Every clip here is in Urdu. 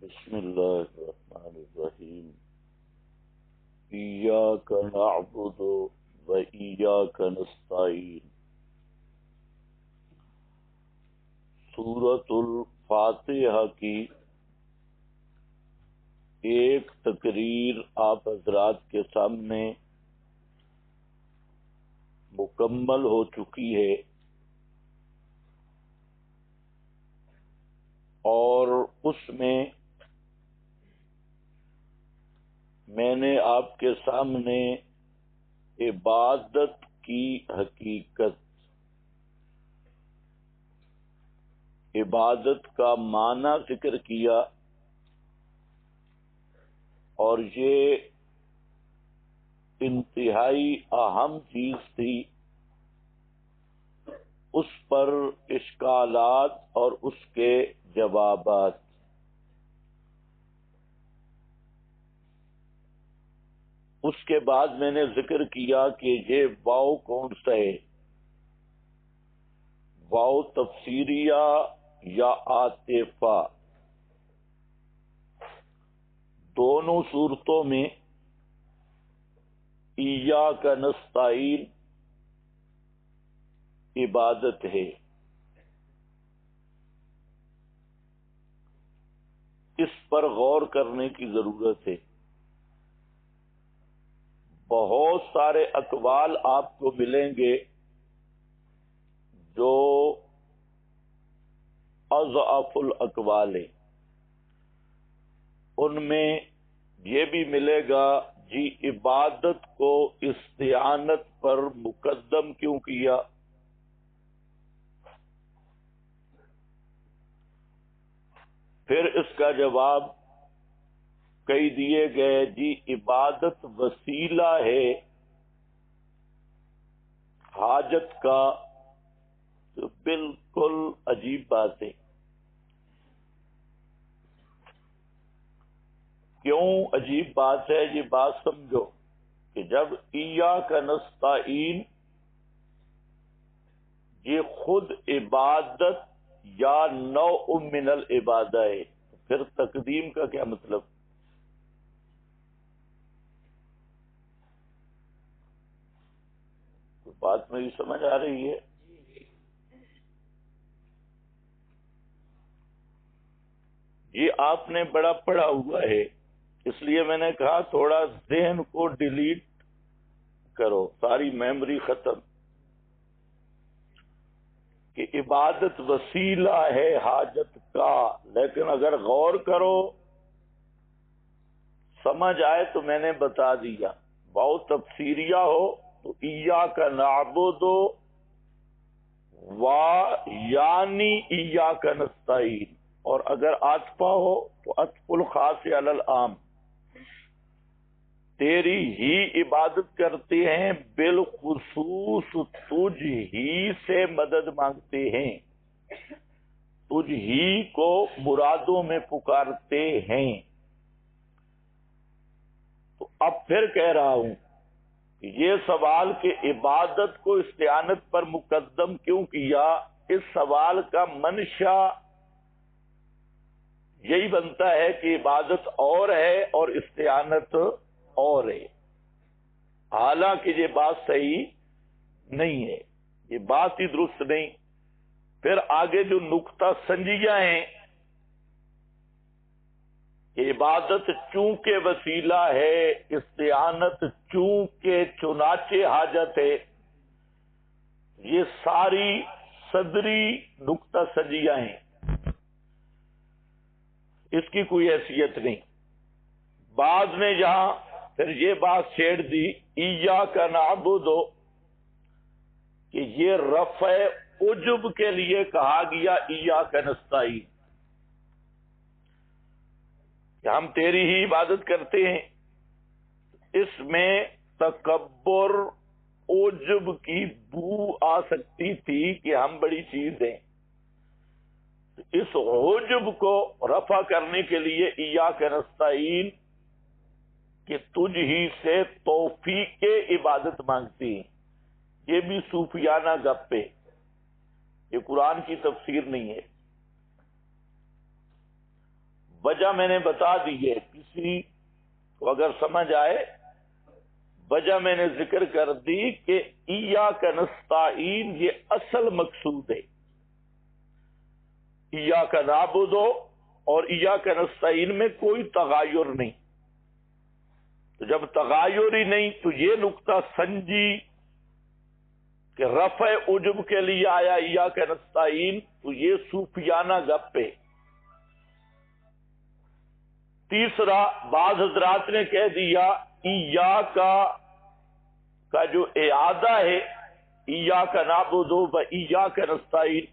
بسم اللہ الرحمن الرحیم ایاک نعبد و ایاک نستعین۔ سورۃ الفاتحہ کی ایک تقریر آپ حضرات کے سامنے مکمل ہو چکی ہے اور اس میں نے آپ کے سامنے عبادت کی حقیقت، عبادت کا معنی ذکر کیا، اور یہ انتہائی اہم چیز تھی۔ اس پر اشکالات اور اس کے جوابات۔ اس کے بعد میں نے ذکر کیا کہ یہ واو کون سا ہے، واو تفسیریہ یا عاطفہ۔ دونوں صورتوں میں ایاک نستعین عبادت ہے۔ اس پر غور کرنے کی ضرورت ہے۔ بہت سارے اقوال آپ کو ملیں گے جو اضعف الاقوال ہیں۔ ان میں یہ بھی ملے گا جی عبادت کو استعانت پر مقدم کیوں کیا؟ پھر اس کا جواب کئی دیے گئے جی عبادت وسیلہ ہے حاجت کا، تو بالکل عجیب بات ہے۔ کیوں عجیب بات ہے؟ یہ بات سمجھو کہ جب ایاک نستعین یہ خود عبادت یا نوع من العبادہ ہے، پھر تقدیم کا کیا مطلب؟ بات میری سمجھ آ رہی ہے؟ یہ آپ نے بڑا پڑھا ہوا ہے، اس لیے میں نے کہا تھوڑا ذہن کو ڈیلیٹ کرو، ساری میموری ختم، کہ عبادت وسیلہ ہے حاجت کا۔ لیکن اگر غور کرو سمجھ آئے تو میں نے بتا دیا، واو تفسیریہ ہو تو ایاک نعبد و یعنی ایاک نستعین، اور اگر عاطفہ ہو تو عطف الخاص علی العام، تیری ہی عبادت کرتے ہیں، بالخصوص تجھ ہی سے مدد مانگتے ہیں، تجھ ہی کو مرادوں میں پکارتے ہیں۔ تو اب پھر کہہ رہا ہوں یہ سوال کہ عبادت کو استعانت پر مقدم کیوں کیا، اس سوال کا منشا یہی بنتا ہے کہ عبادت اور ہے اور استعانت اور ہے، حالانکہ یہ بات صحیح نہیں ہے، یہ بات ہی درست نہیں۔ پھر آگے جو نقطہ سنجیدہ ہیں کہ عبادت چونکہ وسیلہ ہے، استعانت چونکہ چنانچہ حاجت ہے، یہ ساری صدری نقطہ سنجیدہ ہیں، اس کی کوئی حیثیت نہیں۔ بعد میں جہاں پھر یہ بات چھیڑ دی ایاک نعبد، کہ یہ رفع عجب کے لیے کہا گیا ایاک نستعین، کہ ہم تیری ہی عبادت کرتے ہیں، اس میں تکبر عجب کی بو آ سکتی تھی کہ ہم بڑی چیز ہیں۔ اس عجب کو رفع کرنے کے لیے ایاک نستعین کہ تجھ ہی سے توفیق عبادت مانگتی ہیں، یہ بھی صوفیانہ گپ ہے، یہ قرآن کی تفسیر نہیں ہے۔ وجہ میں نے بتا دی ہے، کسی کو اگر سمجھ آئے وجہ میں نے ذکر کر دی کہ ایاک نستعین یہ اصل مقصود ہے، ایاک نعبد اور ایاک نستعین میں کوئی تغیر نہیں۔ تو جب تغیر ہی نہیں تو یہ نقطہ سنجی کہ رفع عجب کے لیے آیا ایاک نستعین، تو یہ صوفیانہ گپ ہے۔ تیسرا، بعض حضرات نے کہہ دیا ایاک کا جو اعادہ ہے ایاک نعبد و ایاک نستعین،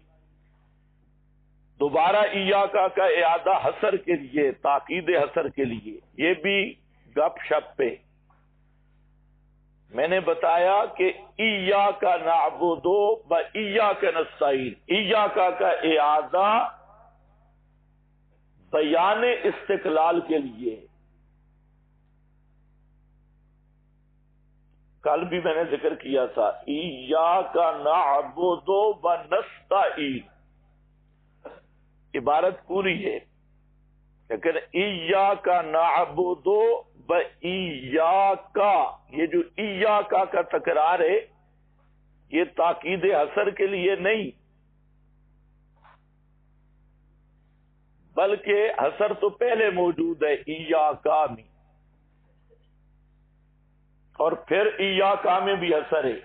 دوبارہ ایاک کا اعادہ حصر کے لیے، تاکید حصر کے لیے، یہ بھی گپ شپ پہ۔ میں نے بتایا کہ ایاک نعبد و ایاک نستعین، ایاک کا اعادہ بیان استقلال کے لیے۔ کل بھی میں نے ذکر کیا تھا ایاک نعبد و نستعین، عبارت پوری ہے، لیکن ایاک نعبد و ایاک، یہ جو ایاک کا تکرار ہے یہ تاکید حصر کے لیے نہیں، بلکہ حصر تو پہلے موجود ہے ایاک میں، اور پھر ایاک میں بھی حصر ہے۔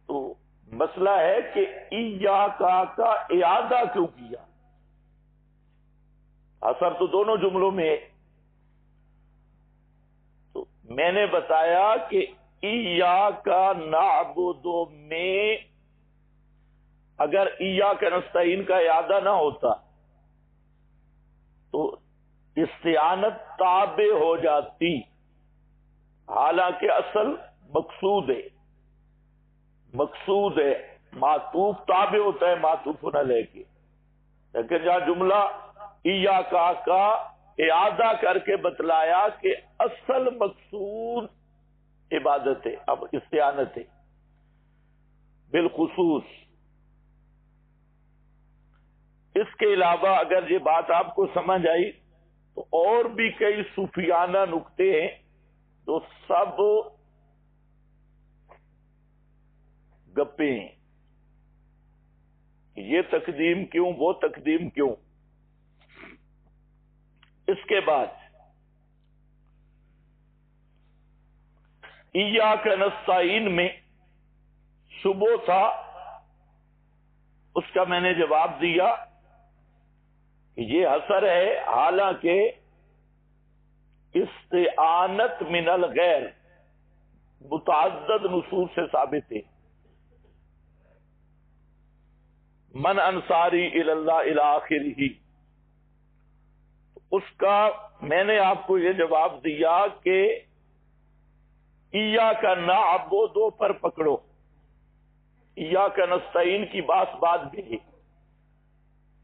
تو مسئلہ ہے کہ ایاک کا اعادہ کیوں کیا؟ حصر تو دونوں جملوں میں ہے۔ تو میں نے بتایا کہ ایاک نعبد میں اگر ایاک نستعین کا اعادہ نہ ہوتا تو استعانت تابع ہو جاتی، حالانکہ اصل مقصود ہے، معطوف تابع ہوتا ہے معطوف نہ لے کے، لیکن جہاں جملہ ایاک کا اعادہ کر کے بتلایا کہ اصل مقصود عبادت ہے، اب استعانت ہے بالخصوص۔ اس کے علاوہ اگر یہ بات آپ کو سمجھ آئی تو اور بھی کئی صوفیانہ نکتے ہیں جو سب گپے ہیں، یہ تقدیم کیوں، وہ تقدیم کیوں۔ اس کے بعد ایاک نستعین میں شبہ تھا، اس کا میں نے جواب دیا کہ یہ حصر ہے، حالانکہ استعانت من الغیر متعدد نصوص سے ثابت ہے۔ من انصاری الی اللہ الی آخرہ، اس کا میں نے آپ کو یہ جواب دیا کہ ایاک نعبد پر پکڑو، ایاک نستعین کی بات بھی،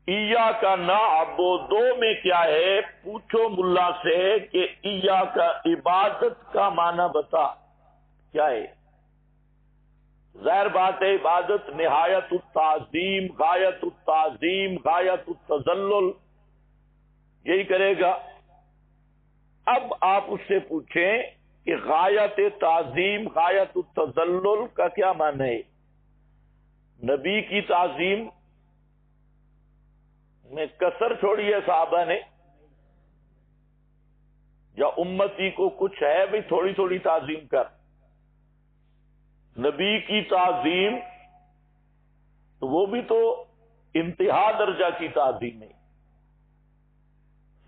ایاک نعبد میں کیا ہے؟ پوچھو ملا سے کہ ایاک عبادت کا معنی بتا کیا ہے۔ ظاہر بات ہے عبادت نہایت التعظیم، غایت التعظیم، غایت التذلل، یہی کرے گا۔ اب آپ اس سے پوچھیں کہ غایت تعظیم، غایت التذلل کا کیا معنی ہے؟ نبی کی تعظیم میں کسر چھوڑی ہے صحابہ نے، یا امتی کو کچھ ہے بھی تھوڑی تھوڑی تعظیم کر؟ نبی کی تعظیم تو وہ بھی تو انتہا درجہ کی تعظیم ہے،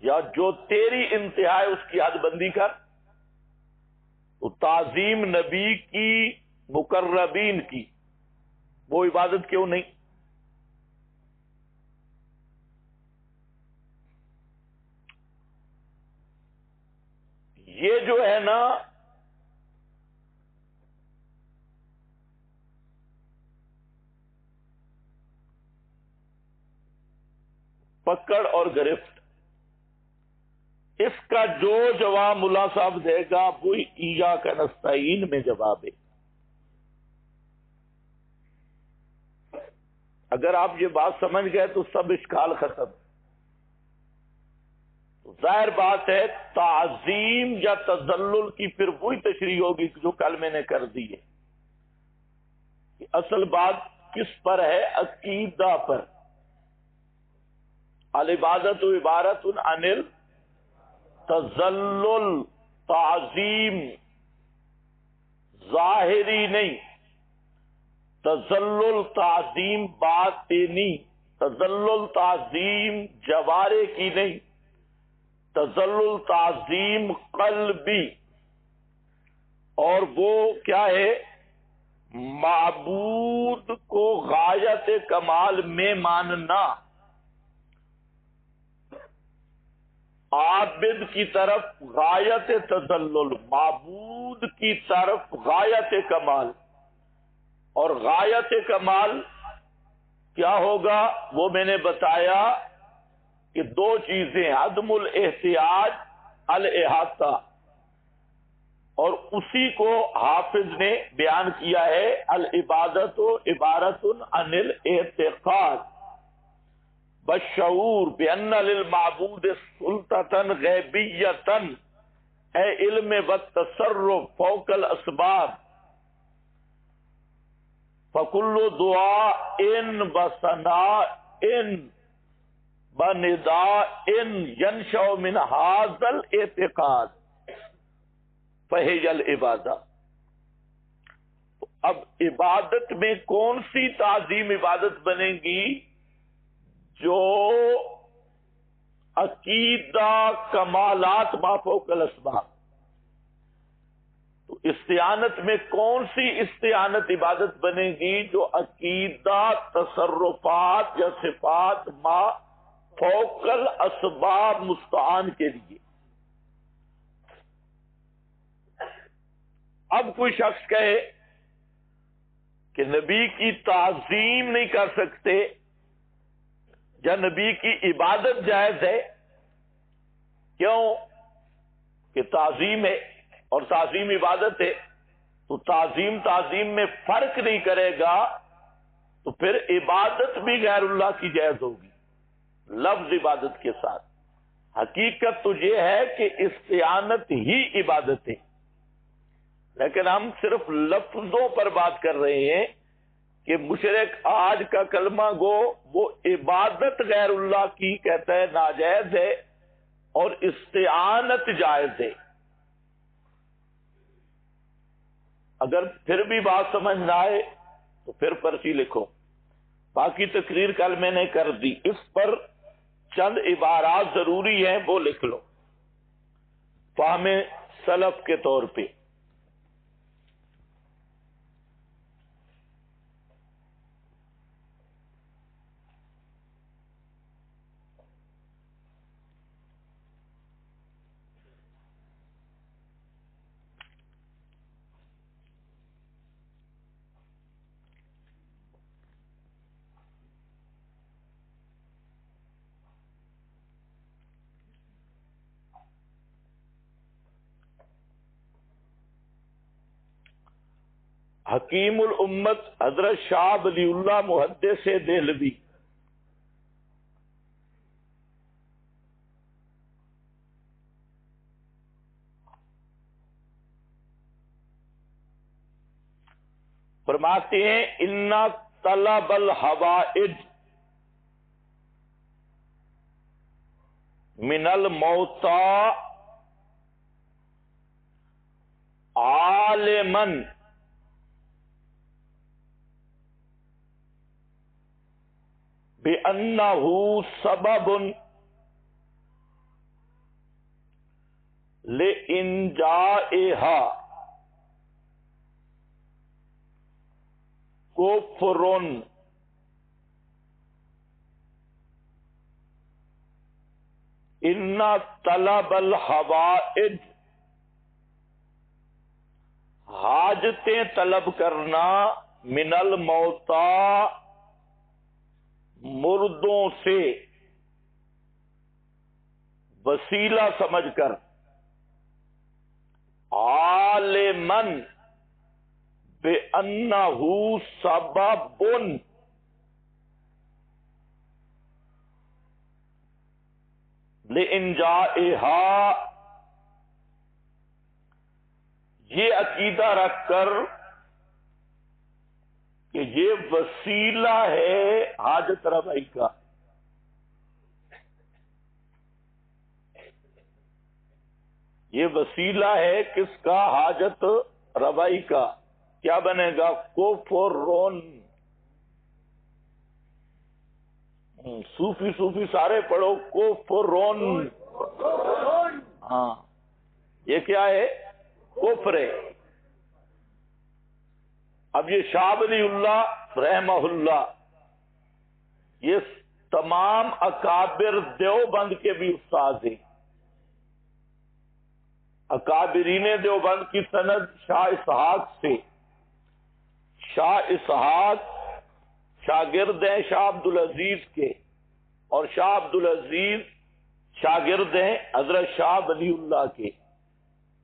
یا جو تیری انتہا ہے اس کی حد بندی کر۔ تو تعظیم نبی کی، مقربین کی، وہ عبادت کیوں نہیں؟ یہ جو ہے نا پکڑ اور گرفت، اس کا جو جواب ملا صاحب دے گا وہی ایاک نستعین میں جواب ہے۔ اگر آپ یہ بات سمجھ گئے تو سب اشکال ختم۔ ظاہر بات ہے تعظیم یا تذلل کی پھر وہی تشریح ہوگی جو کل میں نے کر دی ہے کہ اصل بات کس پر ہے؟ عقیدہ پر. العبادت عبارت عن التذلل، تعظیم ظاہری نہیں، تذلل تعظیم باطنی، تذلل تعظیم جوارے کی نہیں، تذلل تعظیم قلبی. اور وہ کیا ہے؟ معبود کو غایت کمال میں ماننا، عابد کی طرف غایت تذلل، معبود کی طرف غایت کمال. اور غایت کمال کیا ہوگا؟ وہ میں نے بتایا کہ دو چیزیں، عدم الاحتیاج، الاحاطہ. اور اسی کو حافظ نے بیان کیا ہے، العبادت عبارت عن الاعتقاد بالشعور بان للمعبود سلطة غیبیۃ، اے علم والتصرف فوق الاسباب، فکل دعاء وثناء ونداء ينشأ من هذا الاعتقاد فہی العبادہ. اب عبادت میں کون سی تعظیم عبادت بنے گی؟ جو عقیدہ کمالات ما فوق الاسباب. تو استعانت میں کون سی استعانت عبادت بنے گی؟ جو عقیدہ تصرفات یا صفات ما فوق الاسباب مستعان کے لیے. اب کوئی شخص کہے کہ نبی کی تعظیم نہیں کر سکتے یا نبی کی عبادت جائز ہے، کیوں؟ کہ تعظیم ہے اور تعظیم عبادت ہے، تو تعظیم میں فرق نہیں کرے گا تو پھر عبادت بھی غیر اللہ کی جائز ہوگی لفظ عبادت کے ساتھ. حقیقت تو یہ ہے کہ استعانت ہی عبادت ہے، لیکن ہم صرف لفظوں پر بات کر رہے ہیں کہ مشرک آج کا کلمہ گو وہ عبادت غیر اللہ کی کہتا ہے ناجائز ہے اور استعانت جائز ہے. اگر پھر بھی بات سمجھ نہ آئے تو پھر پرچی لکھو، باقی تقریر کل میں نے کر دی. اس پر چند عبارات ضروری ہیں، وہ لکھ لو فہم سلف کے طور پہ. حکیم الامت حضرت شاہ ولی اللہ محدث دہلوی فرماتے ہیں ان طلب الحوائج من الموتى عالما بأنه سبب لإنجائها کفر ان طلب الحوائج، حاجتیں طلب کرنا، من الموتى مردوں سے، وسیلہ سمجھ کر، عالمن بِأَنَّهُ سَبَبٌ، لِإِنْجَائِهَا، یہ عقیدہ رکھ کر کہ یہ وسیلہ ہے حاجت روائی کا. یہ وسیلہ ہے کس کا؟ حاجت روائی کا. کیا بنے گا؟ کفرون. صوفی سارے پڑھو کفرون. ہاں، یہ کیا ہے؟ کفر ہے. اب یہ شاہ ولی اللہ رحمہ اللہ، یہ تمام اکابر دیوبند کے بھی استاد ہیں. اکابرین دیوبند کی سند شاہ اسحاق سے. شاہ اسحاق شاگرد ہیں شاہ عبدالعزیز کے، اور شاہ عبدالعزیز شاگرد ہیں حضرت شاہ ولی اللہ کے،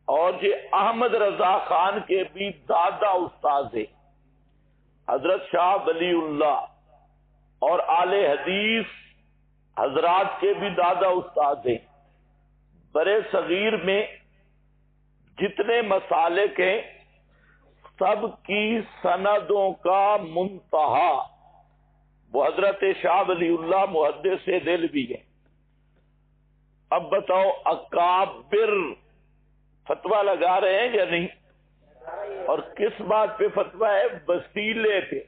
اور یہ احمد رضا خان کے بھی دادا استاد ہیں حضرت شاہ ولی اللہ، اور آل حدیث حضرات کے بھی دادا استاد ہیں. برے صغیر میں جتنے مسالک ہیں سب کی سندوں کا منتہا وہ حضرت شاہ ولی اللہ محدث دہلوی ہیں. اب بتاؤ اکابر فتویٰ لگا رہے ہیں یا نہیں؟ اور کس بات پہ فتویٰ ہے؟ وسیلے پہ.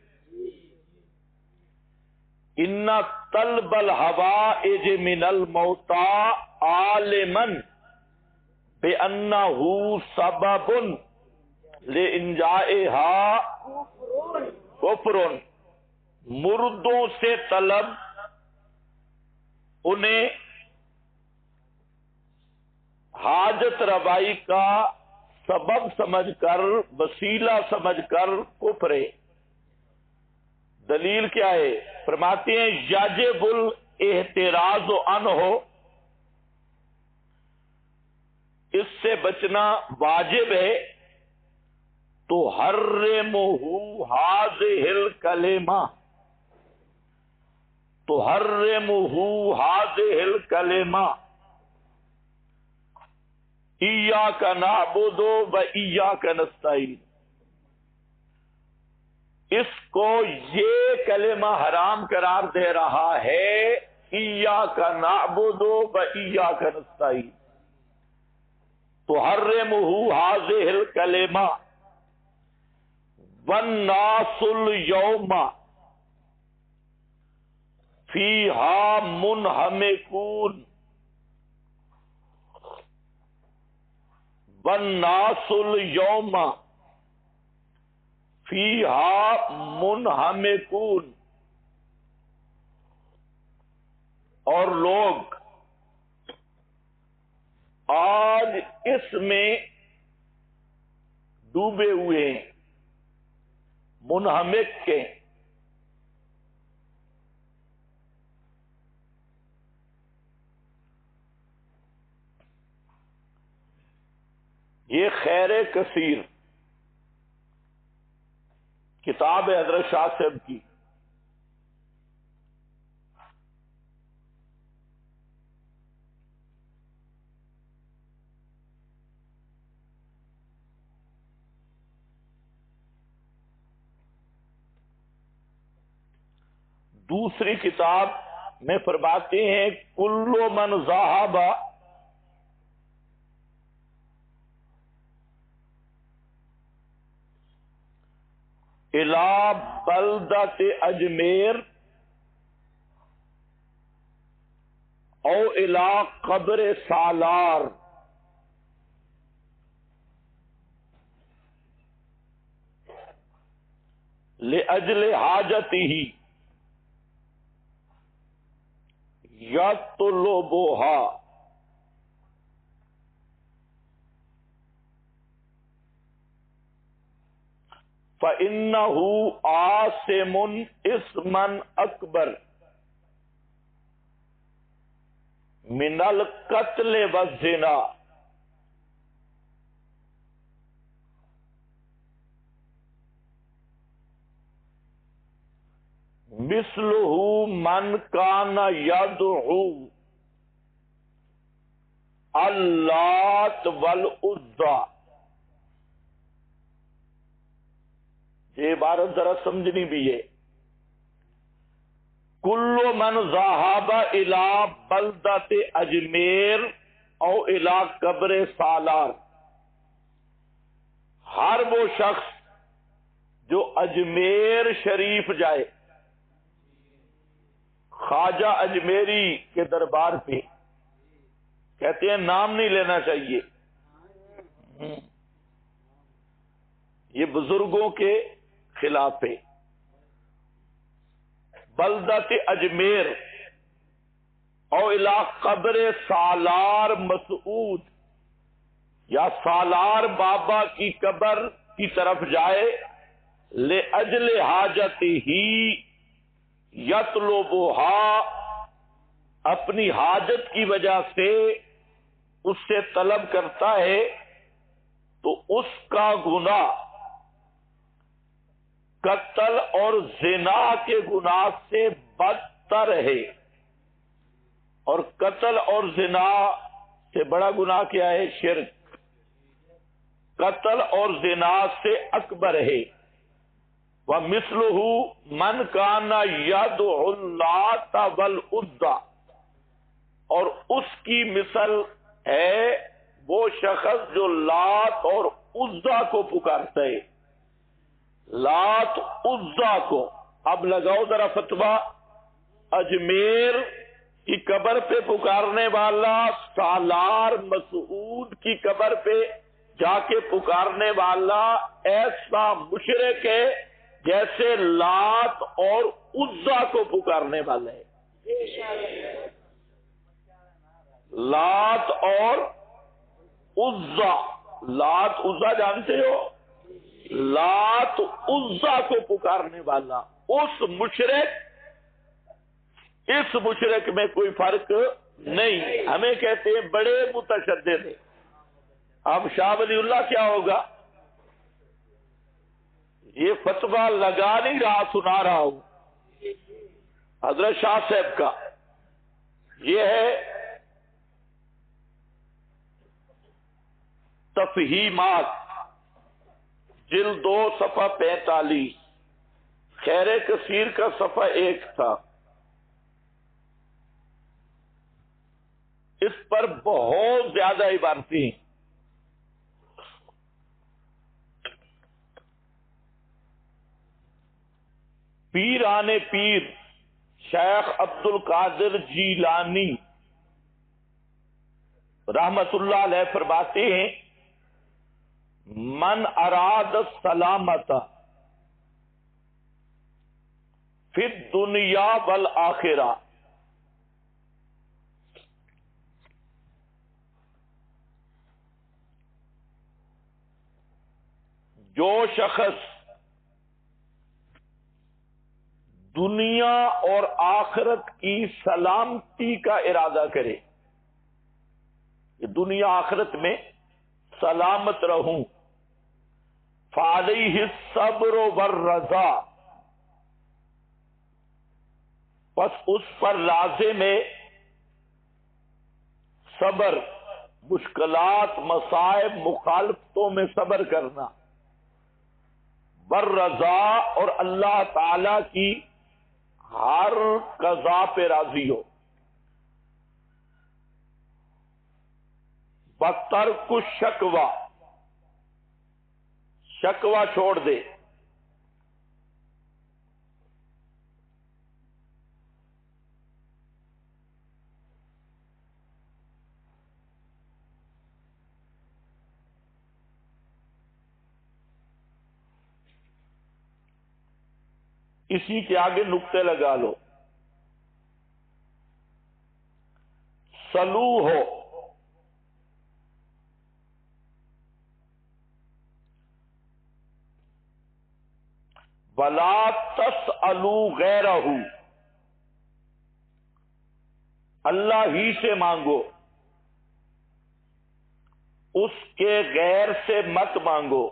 ان طلب الحوائج من الموتى عالما بانہ سبب لانجائها کفر. مردوں سے طلب انہیں حاجت روائی کا سبب سمجھ کر، وسیلہ سمجھ کر کفر ہے. دلیل کیا ہے؟ فرماتے ہیں یجب الاحتراز عنہ، اس سے بچنا واجب ہے. تو حرمہ ہذہ الکلمہ، تو حرمہ ہذہ الکلمہ ایاک نعبد و ایاک نستعین. اس کو یہ کلمہ حرام قرار دے رہا ہے، ایاک نعبد و ایاک نستعین. تو حرمہ ہذہ الکلمہ والناس اليوم فیہا منہمکون. والناس اليوم فیہا منہمکون. اور لوگ آج اس میں ڈوبے ہوئے ہیں، منہمک کے. یہ خیر کثیر کتاب ہے حضرت شاہ صاحب کی. دوسری کتاب میں فرماتے ہیں کل من ذهب الى بلدۃ اجمیر او الى قبر سالار لاجل حاجتہ یطلبها فإنه آثم اسما اکبر من القتل والزنا. مثلہ من کان یدعو اللات والعزی. یہ عبارت ذرا سمجھنی بھی ہے. کل من ذهب الى بلدت اجمیر او الى قبر سالار. ہر وہ شخص جو اجمیر شریف جائے، خواجہ اجمیری کے دربار پہ، کہتے ہیں نام نہیں لینا چاہیے، یہ بزرگوں کے خلاف ہے. بلدت اجمیر او الی قبر سالار مسعود، یا سالار بابا کی قبر کی طرف جائے، لأجل حاجتہ یطلبها، اپنی حاجت کی وجہ سے اس سے طلب کرتا ہے، تو اس کا گناہ قتل اور زنا کے گناہ سے بدتر ہے. اور قتل اور زنا سے بڑا گناہ کیا ہے؟ شرک. قتل اور زنا سے اکبر ہے. وَمِثْلُهُ مَنْ كَانَ يَدْعُو اللَّاتَ وَالْعُزَّى، اور اس کی مثل ہے وہ شخص جو لات اور عزا کو پکارتا ہے. لات عزا کو. اب لگاؤ ذرا فتویٰ. اجمیر کی قبر پہ پکارنے والا، سالار مسعود کی قبر پہ جا کے پکارنے والا ایسا مشرک ہے جیسے لات اور عزا کو پکارنے والا ہے. لات اور عزا، لات عزا جانتے ہو؟ لات عزا کو پکارنے والا اس مشرک میں کوئی فرق نہیں. ہمیں کہتے ہیں بڑے متشدد ہیں. اب شاہ ولی اللہ کیا ہوگا؟ یہ فتویٰ لگا نہیں رہا، سنا رہا ہوں حضرت شاہ صاحب کا. یہ ہے تفہیمات، جلد 2 صفحہ 45. خیر کثیر کا صفحہ 1 تھا. اس پر بہت زیادہ عبارتیں ہیں. پیران پیر شیخ عبد القادر جیلانی رحمت اللہ علیہ فرماتے ہیں، من اراد السلامت فی الدنیا والآخرہ، جو شخص دنیا اور آخرت کی سلامتی کا ارادہ کرے، دنیا آخرت میں سلامت رہوں، فعلیہ الصبر والرضا، بس اس پر لازم ہے صبر، مشکلات، مصائب، مخالفتوں میں صبر کرنا، والرضا، اور اللہ تعالی کی ہر قضا پہ راضی ہو. بترک الشکوہ، شکوہ چھوڑ دے. اسی کے آگے نقطے لگا لو. سلو ہو، ولا تسألوا غیرہ، اللہ ہی سے مانگو، اس کے غیر سے مت مانگو.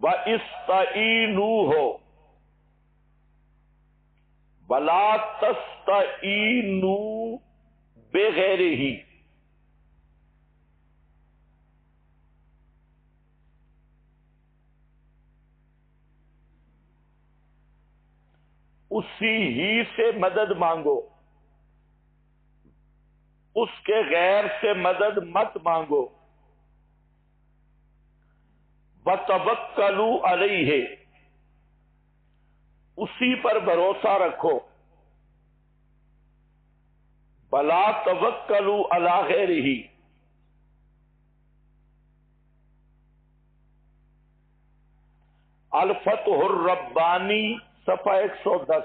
وَإِسْتَعِینُوا، وَلَا تَسْتَعِینُوا بغیر ہی، اسی ہی سے مدد مانگو، اس کے غیر سے مدد مت مانگو۔ وَتَوَکَّلُوا عَلَیہ، اسی پر بھروسہ رکھو۔ وَلَا تَوَکَّلُوا عَلیٰ غَیرِہ، الفتح الربانی صفحہ 110۔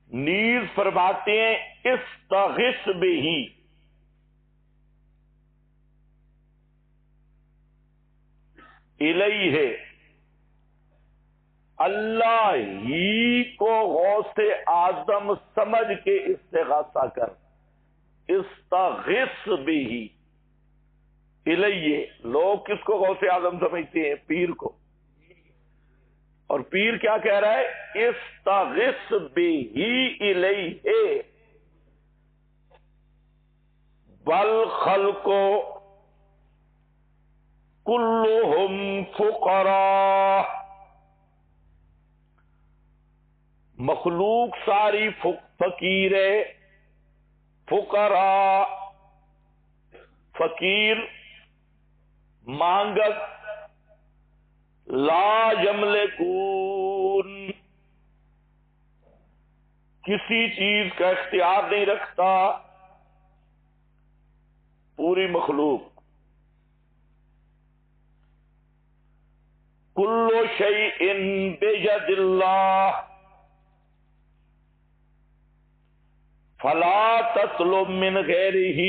نیز فرماتے ہیں استغث بہ، الیہ، اللہ ہی کو غوث اعظم سمجھ کے استغاثہ کر۔ استغث بہ، الیہ، لوگ کس کو غوث اعظم سمجھتے ہیں؟ پیر کو۔ اور پیر کیا کہہ رہا ہے؟ استغث بہ الیہ والخلق کلہم فقراء، مخلوق ساری فقیر ہے۔ فقراء، فقیر، مانگت، لا یملکون، کسی چیز کا اختیار نہیں رکھتا، پوری مخلوق۔ کل شیء بید اللہ فلا تطلب من غیرہ،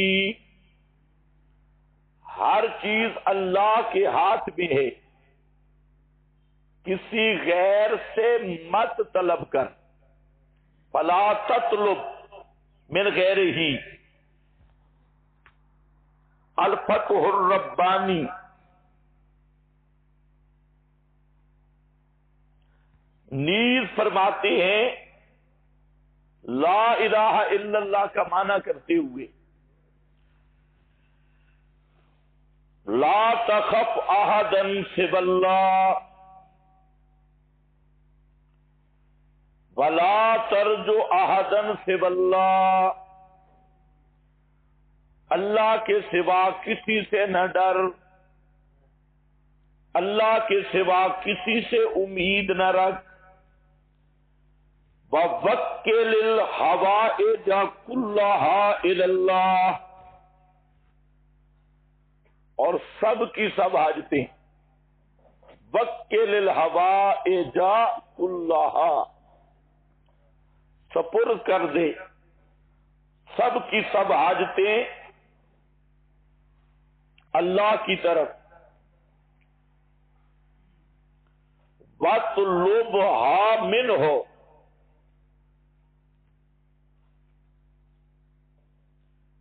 ہر چیز اللہ کے ہاتھ میں ہے، کسی غیر سے مت طلب کر۔ فلا تطلب من غیرہ، الفتح الربانی۔ نیز فرماتے ہیں لا الہ الا اللہ کا معنی کرتے ہوئے، لا تخف احدا سوى اللہ ولا ترجو احدا سوى اللہ، اللہ کے سوا کسی سے نہ ڈر، اللہ کے سوا کسی سے امید نہ رکھ۔ وَوَكِّلِ الْحَوَائِجَ كُلَّهَا إِلَى اللَّهِ، اور سب کی سب حاجتیں، وَكِّلِ الْحَوَائِجَ كُلَّهَا، سپرد کر دے سب کی سب حاجتیں اللہ کی طرف۔ وَاطْلُبْهَا مِنْهُ،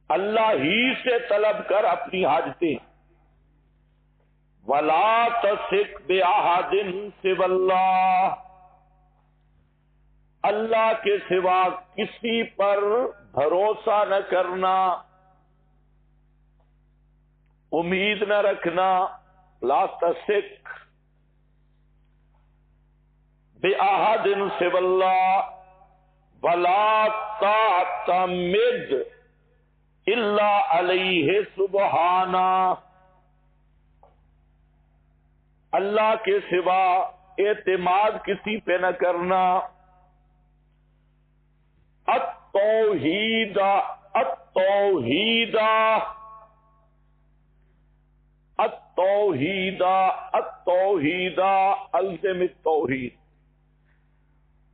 اللہ ہی سے طلب کر اپنی حاجتیں۔ وَلَا تَثِقْ بِأَحَدٍ سِوَى اللَّهِ، اللہ کے سوا کسی پر بھروسہ نہ کرنا، امید نہ رکھنا۔ لا تثق بِأَحَدٍ سِوَى اللَّهِ وَلَا تَعْتَمِدْ الا علیہ سبحانہ، اللہ کے سوا اعتماد کسی پہ نہ کرنا۔ التوحید التوحید التوحید التوحید، الزم التوحید،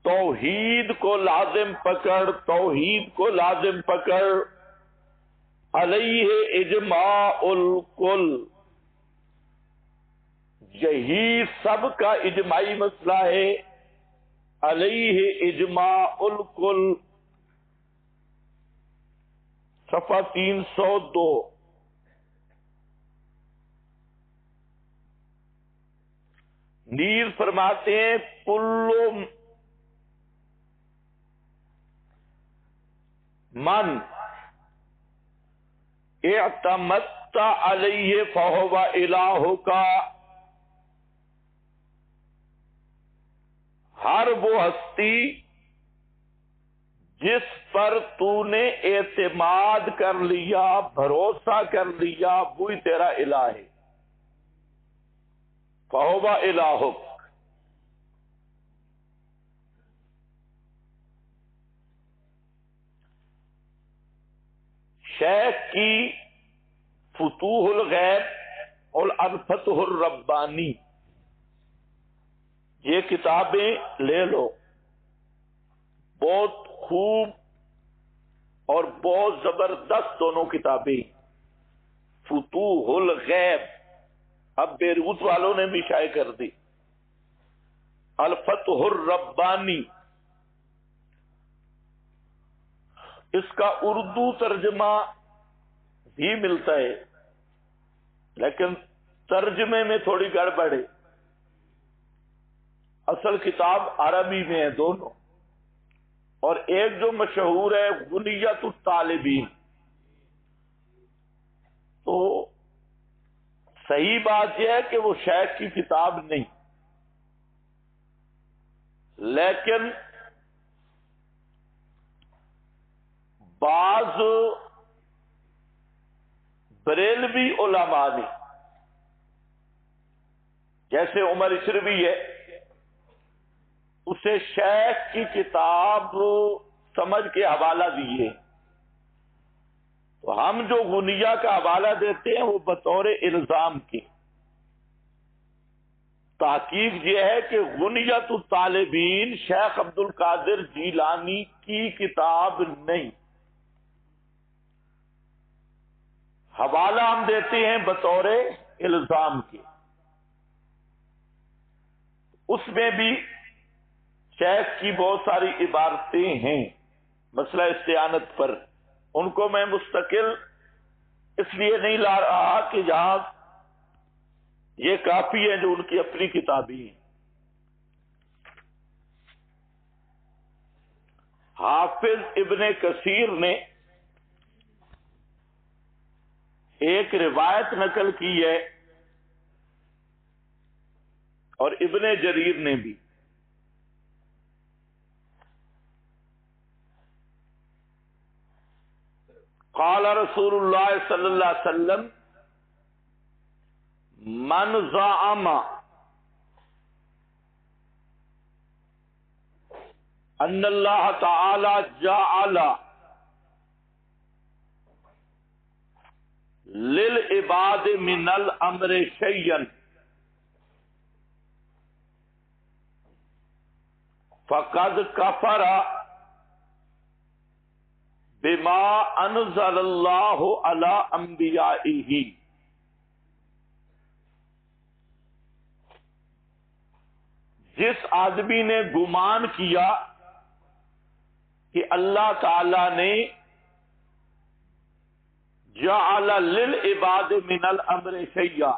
توحید کو لازم پکڑ، توحید کو لازم پکڑ۔ علیہ اجماع الکل، یہی سب کا اجماعی مسئلہ ہے۔ علیہ اجماع الکل، صفحہ 302۔ نیز فرماتے ہیں کلو من اعتمدت علیہ فہو الہک، ہر وہ ہستی جس پر تو نے اعتماد کر لیا، بھروسہ کر لیا، وہی تیرا الہ ہے، فہو الہک۔ شیخ کی فتوح الغیب اور الفتح الربانی یہ کتابیں لے لو، بہت خوب اور بہت زبردست دونوں کتابیں۔ فتوح الغیب اب بیروت والوں نے بھی شائع کر دی، الفتح الربانی اس کا اردو ترجمہ بھی ملتا ہے، لیکن ترجمے میں تھوڑی گڑبڑ ہے، اصل کتاب عربی میں ہے دونوں، اور ایک جو مشہور ہے غنیۃ الطالبین۔ تو صحیح بات یہ ہے کہ وہ شیخ کی کتاب نہیں، لیکن بعض بریلوی علماء نے، جیسے عمر اشربی ہے، اسے شیخ کی کتاب سمجھ کے حوالہ دیے، تو ہم جو غنیہ کا حوالہ دیتے ہیں وہ بطور الزام کی۔ تحقیق یہ ہے کہ غنیۃ الطالبین شیخ عبد القادر جیلانی کی کتاب نہیں، حوالہ ہم دیتے ہیں بطور الزام کے۔ اس میں بھی شیخ کی بہت ساری عبارتیں ہیں مسئلہ استعانت پر، ان کو میں مستقل اس لیے نہیں لا رہا کہ یہاں یہ کافی ہے جو ان کی اپنی کتابیں ہیں۔ حافظ ابن کثیر نے ایک روایت نقل کی ہے، اور ابن جریر نے بھی، قال رسول اللہ صلی اللہ علیہ وسلم من زعم ان اللہ تعالی جعل للعباد من الامر شیئا فقد کفر بما انزل اللہ علی انبیائہ۔ جس آدمی نے گمان کیا کہ اللہ تعالی نے جعل للعباد من الامر شیئا،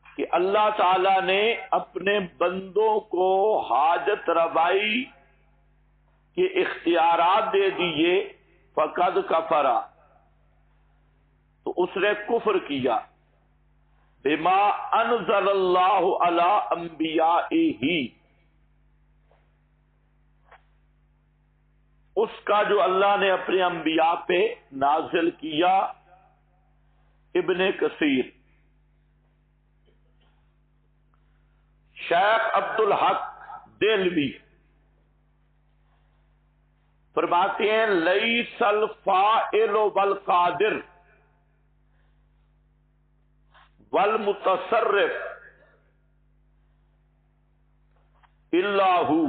کہ اللہ تعالی نے اپنے بندوں کو حاجت روائی کے اختیارات دے دیے، فقد کفر، تو اس نے کفر کیا، بما انزل اللہ علی انبیائہ، اس کا جو اللہ نے اپنے انبیاء پہ نازل کیا۔ ابن کثیر۔ شیخ عبد الحق دہلوی فرماتے ہیں لیس الفاعل والقادر والمتصرف الا ہو،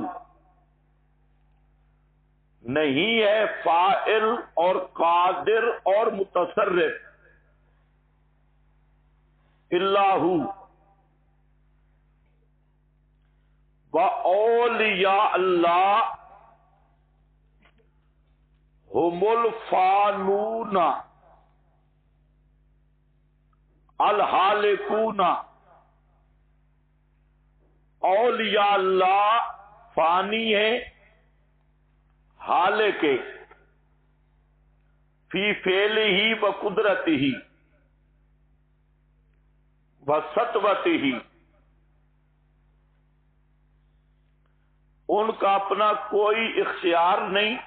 نہیں ہے فاعل اور قادر اور متصرف الا ہو، وَأَوْلِيَاءُ اللَّهِ هُمُ الْفَانُونَ الْحَالِقُونَ اولیاء اللہ فانی ہے حال کے فی فعل ہی و قدرت ہی و سطوت ہی، ان کا اپنا کوئی اختیار نہیں،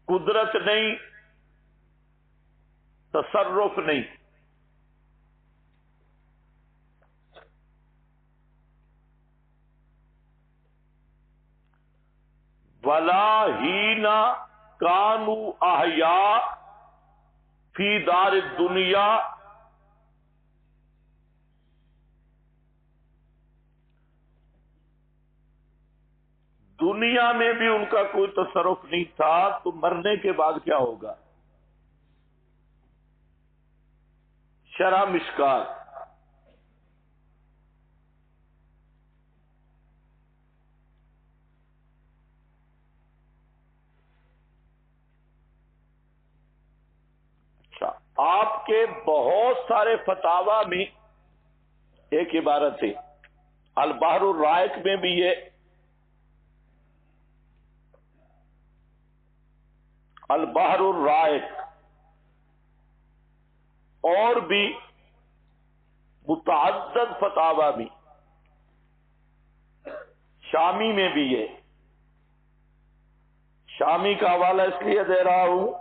قدرت نہیں، تصرف نہیں۔ ولا ہینا کانوا احیاء فی دار الدنیا، دنیا میں بھی ان کا کوئی تصرف نہیں تھا، تو مرنے کے بعد کیا ہوگا؟ شرح مشکات۔ اچھا، آپ کے بہت سارے فتاوا میں ایک عبارت ہے، البحر الرائق میں بھی ہے، البحر الرائق، اور بھی متعدد فتاوا بھی، شامی میں بھی ہے۔ شامی کا حوالہ اس لیے دے رہا ہوں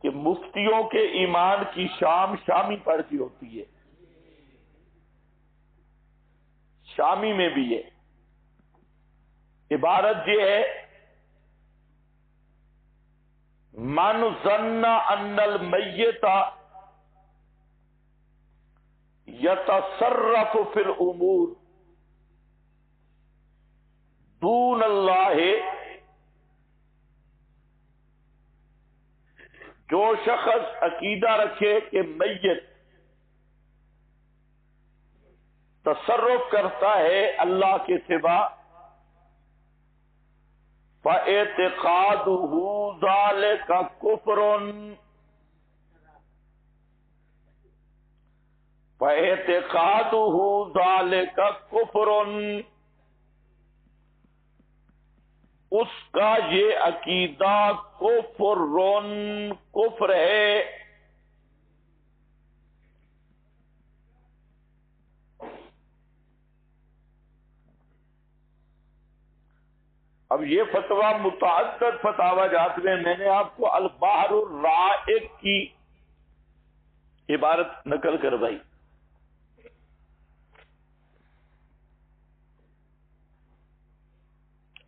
کہ مفتیوں کے ایمان کی شام شامی پڑتی ہوتی ہے، شامی میں بھی ہے۔ عبارت یہ ہے، من ظن ان المیت یتصرف فی الامور دون اللہ، جو شخص عقیدہ رکھے کہ میت تصرف کرتا ہے اللہ کے سوا، فَاعْتِقَادُهُ ذَلِكَ كُفْرٌ، فَاعْتِقَادُهُ ذَلِكَ كُفْرٌ، اس کا یہ عقیدہ کفر ہے۔ اب یہ فتویٰ متعدد فتاوا جات میں، میں نے آپ کو البحر الرائق کی عبارت نقل کروائی۔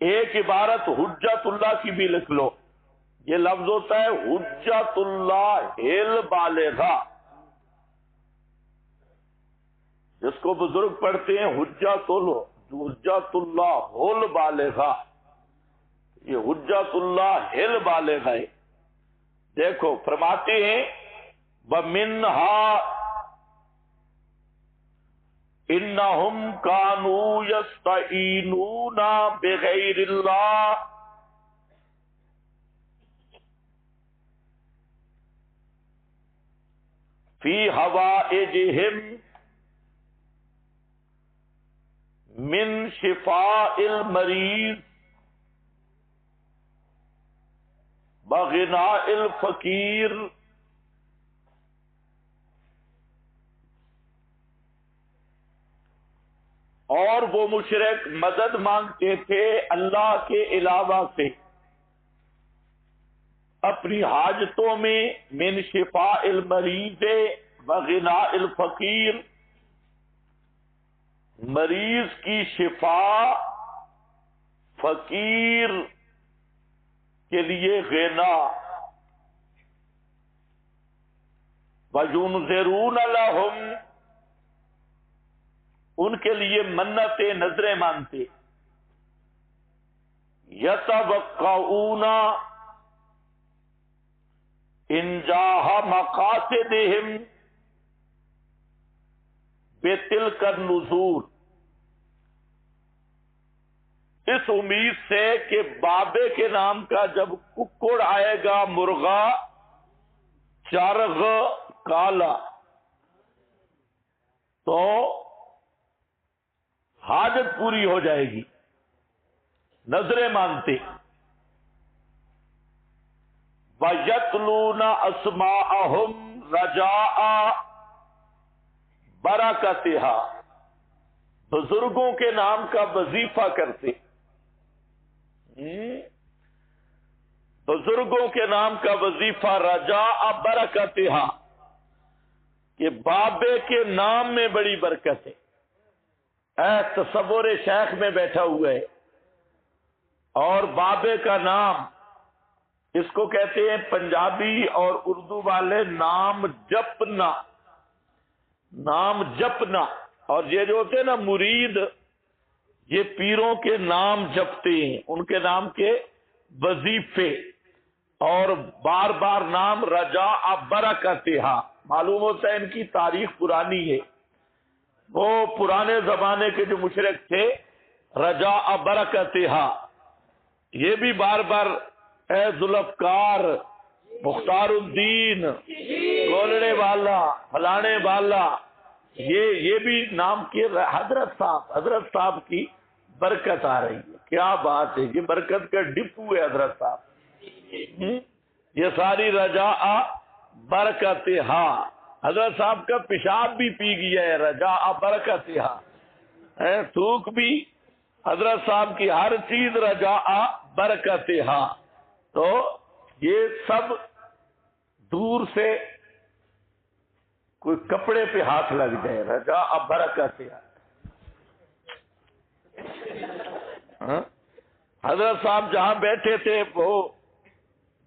ایک عبارت حجت اللہ کی بھی لکھ لو، یہ لفظ ہوتا ہے حجت اللہ البالغہ، جس کو بزرگ پڑھتے ہیں حجت اللہ البالغہ، یہ حجت اللہ البالغہ ہے۔ دیکھو فرماتے ہیں وَمِنْهَا انہم کانوا یستعینون بغیر اللہ، فی حوائجہم من شفاء المریض وغناء الفقیر، اور وہ مشرک مدد مانگتے تھے اللہ کے علاوہ سے اپنی حاجتوں میں، من شفاء المریض وغناء الفقیر، مریض کی شفا، فقیر کے لیے غنا، وَيُنذِرُونَ لَهُمْ، ان کے لیے منتیں نظریں مانتے، یتوقعون انجاح مقاصدہم بتلک النذور، اس امید سے کہ بابے کے نام کا جب ککڑ آئے گا، مرغا چرغ کالا، تو حاجت پوری ہو جائے گی، نظریں مانتے۔ وَيَتْلُونَ أَسْمَاءَهُمْ رَجَاءَ بَرَكَتِهَا، بزرگوں کے نام کا وظیفہ کرتے، بزرگوں کے نام کا وظیفہ رجاء برکتہا، کہ بابے کے نام میں بڑی برکت ہے۔ اے تصور شیخ میں بیٹھا ہوا ہے اور بابے کا نام، اس کو کہتے ہیں پنجابی اور اردو والے نام جپنا، نام جپنا۔ اور یہ جو ہوتے ہیں نا مرید، یہ پیروں کے نام جپتے ہیں، ان کے نام کے وظیفے، اور بار بار نام رجاء برکتہا۔ معلوم ہوتا ہے ان کی تاریخ پرانی ہے، وہ پرانے زمانے کے جو مشرک تھے، رجاء برکتہا، یہ بھی بار بار اے ذوالفقار، مختار الدین، گولڑے والا، فلانے والا، یہ بھی نام کی حضرت صاحب کی برکت آ رہی ہے۔ کیا بات ہے، یہ برکت کا ڈپو ہے حضرت صاحب۔ یہ ساری رجاء برکتہا، حضرت صاحب کا پیشاب بھی پی گیا ہے رجاء برکتہا، تھوک بھی حضرت صاحب کی، ہر چیز رجاء برکتہا۔ تو یہ سب دور سے کوئی کپڑے پہ ہاتھ لگ جائے، رجاء برکتہا۔ حضرت صاحب جہاں بیٹھے تھے وہ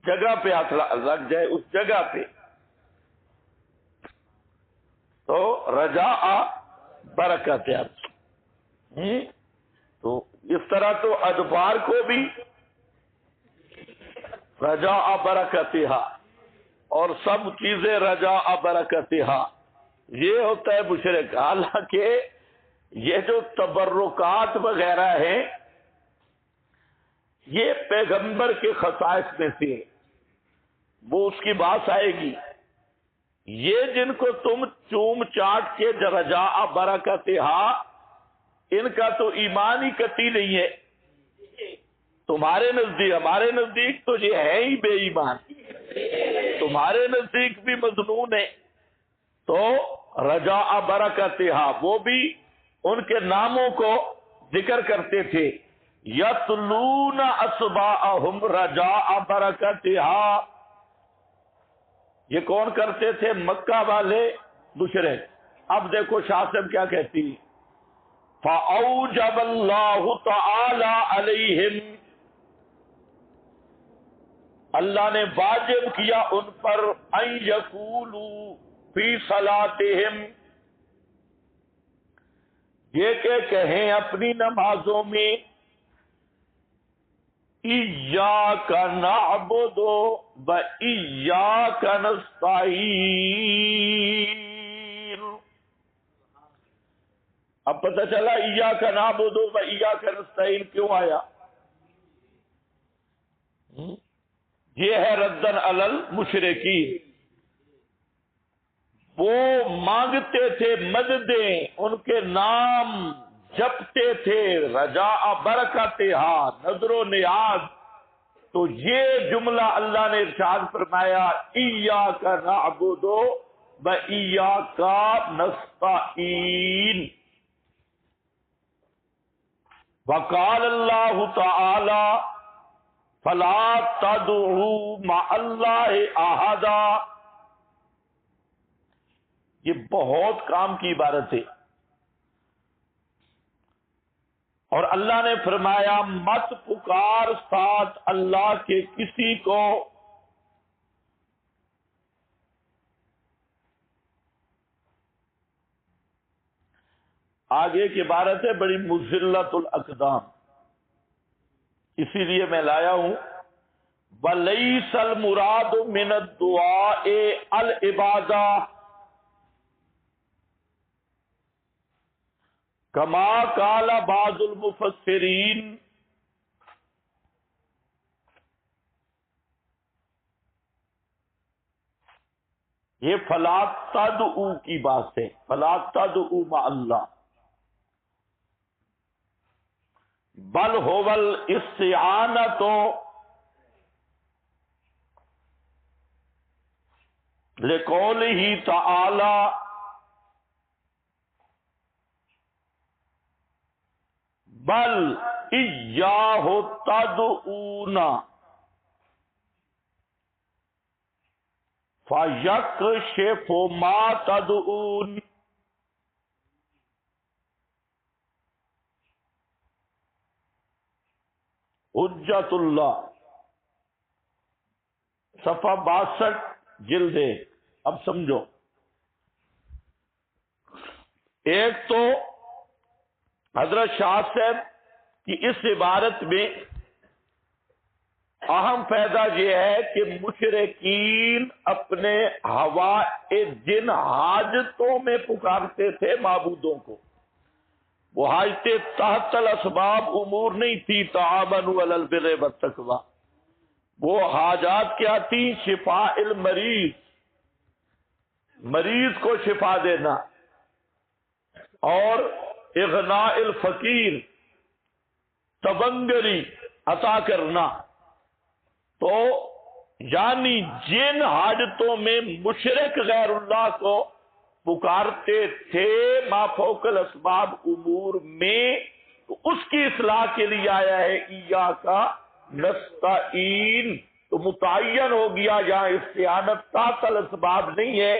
جگہ پہ ہاتھ لگ جائے، اس جگہ پہ، تو رجاء برکتہا۔ تو اس طرح تو ادبار کو بھی رجاء برکتہا، اور سب چیزیں رجاء برکتہا، یہ ہوتا ہے مشرک۔ حالانکہ یہ جو تبرکات وغیرہ ہیں، یہ پیغمبر کے خصائص میں سے، وہ اس کی بات آئے گی۔ یہ جن کو تم چوم چاٹ کے رجاء برکتہا، ان کا تو ایمان ہی قطعی نہیں ہے تمہارے نزدیک۔ ہمارے نزدیک تو یہ ہے ہی بے ایمان، تمہارے نزدیک بھی مظنون ہے۔ تو رجاء برکتہا، وہ بھی ان کے ناموں کو ذکر کرتے تھے۔ یتلون اصباءہم رجاء برکتہا، یہ کون کرتے تھے؟ مکہ والے مشرک۔ اب دیکھو شاہ صاحب کیا کہتی، فَأَوْجَبَ اللَّهُ تَعَالَى عَلَيْهِمْ، اللہ نے واجب کیا ان پر، ان یقولوا فی صلاتہم، یہ کہ کہیں اپنی نمازوں میں، ایاک نعبد و ایاک نستعین۔ اب پتہ چلا ایاک نعبد و ایاک نستعین کیوں آیا؟ یہ ہے ردن علی المشرکین، وہ مانگتے تھے مددیں، ان کے نام جپتے تھے، رجاء برکتہا، نظر و نیاز۔ تو یہ جملہ اللہ نے ارشاد فرمایا، ایاک نعبد و ایاک نستعین۔ وقال اللہ تعالی فلا تدعوا مع اللہ احدا، یہ بہت کام کی عبارت ہے۔ اور اللہ نے فرمایا مت پکار ساتھ اللہ کے کسی کو، آگے کی عبارت ہے بڑی مذلت الاقدام، اسی لیے میں لایا ہوں۔ وَلَيْسَ الْمُرَادُ مِنَ الدُّعَاءِ الْعِبَادَةِ كما قال بعض المفسرین، یہ فلا تدعو کی بات ہے، فلا تدعو مع اللہ، بل هو الاستعانۃ لقولہ تعالی بل ایاہ تدعون فیکشف ما تدعون۔ حجت اللہ صفحہ 62 جلد 1۔ اب سمجھو، ایک تو حضرت شاہ صاحب کی اس عبارت میں اہم فائدہ یہ ہے کہ مشرکین اپنے ہوائے جن حاجتوں میں پکارتے تھے معبودوں کو، وہ حاجتیں تحت الاسباب امور نہیں تھی، تعاونوا علی البر والتقوی، وہ حاجات کیا تھی؟ شفاء المریض، مریض کو شفا دینا، اور اغناء الفقیر، تبنگری عطا کرنا۔ تو یعنی جن حاجتوں میں مشرک غیر اللہ کو پکارتے تھے ما فوق الاسباب امور میں، تو اس کی اصلاح کے لیے آیا ہے ایاک نستعین۔ تو متعین ہو گیا یہاں استعانت تحت الاسباب نہیں ہے،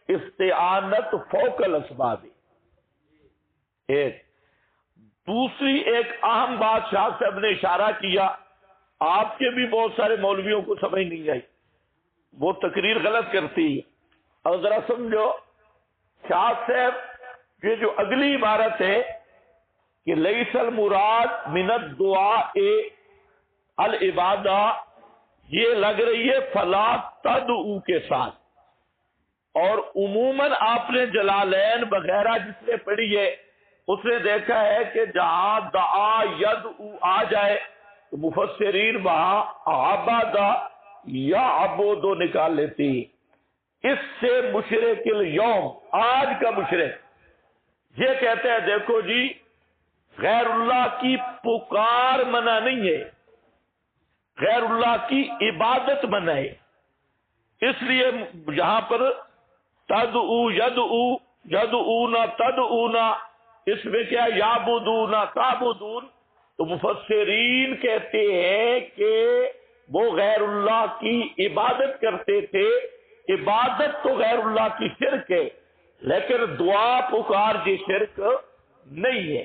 استعانت فوق الاسباب ہے۔ ایک دوسری ایک اہم بات شاہ صاحب نے اشارہ کیا، آپ کے بھی بہت سارے مولویوں کو سمجھ نہیں آئی، وہ تقریر غلط کرتی ہے۔ اور ذرا سمجھو، شاہ صاحب یہ جو اگلی عبارت ہے کہ لیس المراد من الدعاء العبادہ، یہ لگ رہی ہے فلا تدعو کے ساتھ، اور عموماً آپ نے جلالین وغیرہ جس نے پڑھی ہے اس نے دیکھا ہے کہ جہاں دعا یدعو آ جائے تو مفسرین وہاں عبادہ یا عبودو نکال لیتی۔ اس سے مشرک الیوم، آج کا مشرک یہ کہتے ہیں دیکھو جی غیر اللہ کی پکار منع نہیں ہے، غیر اللہ کی عبادت منع ہے۔ اس لیے یہاں پر تدعو یدعو، یدعونا تدعونا، اس میں کیا یعبدونا تعبدون۔ تو مفسرین کہتے ہیں کہ وہ غیر اللہ کی عبادت کرتے تھے، عبادت تو غیر اللہ کی شرک ہے، لیکن دعا پکار کی شرک نہیں ہے۔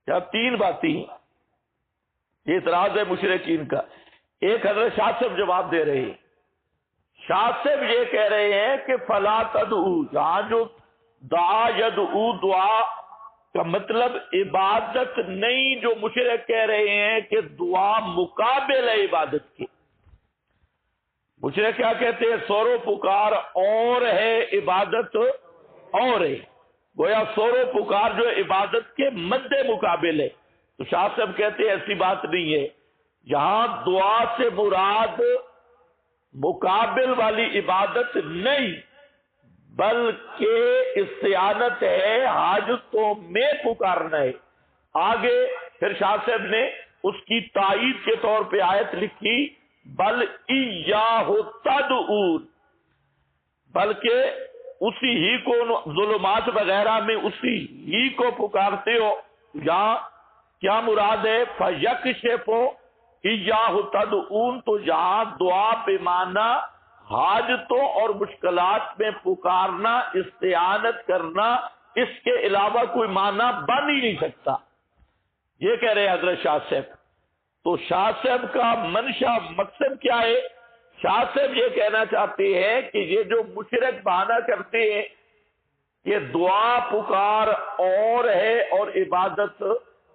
کیا تین باتیں، یہ اعتراض ہے مشرکین کا۔ ایک حضرت شاہ صاحب جواب دے رہے ہیں، شاہ صاحب یہ کہہ رہے ہیں کہ فلا تدعو، جہاں جو دعا یدعو دعا کا مطلب عبادت نہیں، جو مشرک کہہ رہے ہیں کہ دعا مقابل ہے عبادت کے۔ مشرک کیا کہتے ہیں؟ سورو پکار اور ہے، عبادت اور ہے، گویا سورو پکار جو عبادت کے مد مقابل ہے۔ تو شاہ صاحب کہتے ہیں ایسی بات نہیں ہے، یہاں دعا سے مراد مقابل والی عبادت نہیں، بلکہ استعانت ہے، حاجتوں میں پکارنا ہے۔ آگے پھر شاہ صاحب نے اس کی تائید کے طور پہ آیت لکھی بل ایاہ تدعون، بلکہ اسی ہی کو ظلمات وغیرہ میں اسی ہی کو پکارتے ہو۔ یہاں کیا مراد ہے؟ فیکشف ایاہ تدعون، تو یہاں دعا پہ معنی حاجتوں اور مشکلات میں پکارنا، استعانت کرنا، اس کے علاوہ کوئی معنی بن ہی نہیں سکتا، یہ کہہ رہے ہیں حضرت شاہ صاحب۔ تو شاہ صاحب کا منشا مقصد کیا ہے؟ شاہ صاحب یہ کہنا چاہتے ہیں کہ یہ جو مشرک بہانہ کرتے ہیں کہ دعا پکار اور ہے اور عبادت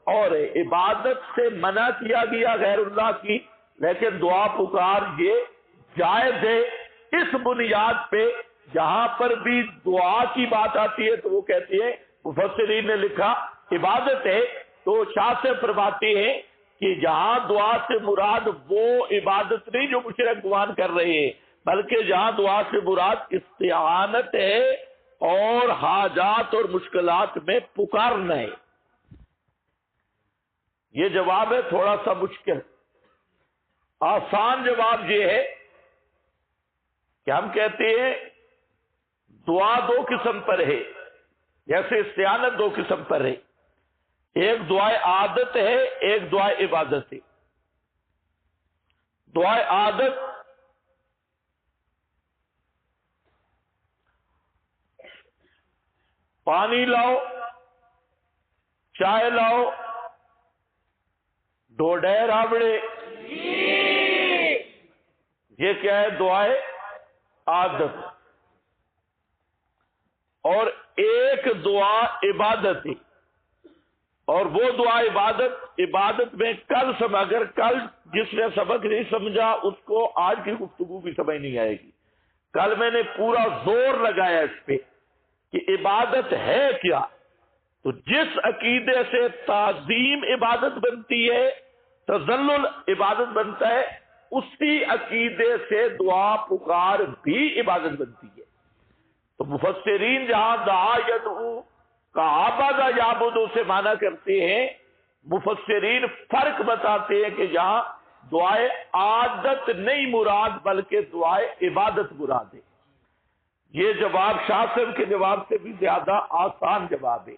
اور ہے، عبادت سے منع کیا گیا غیر اللہ کی، لیکن دعا پکار یہ جائز ہے۔ اس بنیاد پہ جہاں پر بھی دعا کی بات آتی ہے تو وہ کہتے ہیں، مفسرین نے لکھا عبادت ہے، تو شاہ سے فرماتے ہیں کہ جہاں دعا سے مراد وہ عبادت نہیں جو مشرک گمان کر رہے ہیں، بلکہ جہاں دعا سے مراد استعانت ہے اور حاجات اور مشکلات میں پکارنا ہے. یہ جواب ہے تھوڑا سا مشکل. آسان جواب یہ ہے کہ ہم کہتے ہیں دعا دو قسم پر ہے، جیسے استعانت دو قسم پر ہے. ایک دعائے عادت ہے، ایک دعائے عبادت ہے. دعائے عادت پانی لاؤ، چائے لاؤ، ڈوڈے رابڑے، یہ کیا ہے؟ دعائے عادت. اور ایک دعا عبادت ہے، اور وہ دعا عبادت میں اگر کل جس نے سبق نہیں سمجھا اس کو آج کی گفتگو بھی سمجھ نہیں آئے گی. کل میں نے پورا زور لگایا اس پہ کہ عبادت ہے کیا. تو جس عقیدے سے تعظیم عبادت بنتی ہے، تذلل عبادت بنتا ہے، اسی عقیدے سے دعا پکار بھی عبادت بنتی ہے. تو مفسرین جہاں دعا یدعو کا عبد یعبد سے معنی کرتے ہیں، مفسرین فرق بتاتے ہیں کہ جہاں دعائے عادت نہیں مراد بلکہ دعائے عبادت مراد ہے. یہ جواب شاہ صاحب کے جواب سے بھی زیادہ آسان جواب ہے.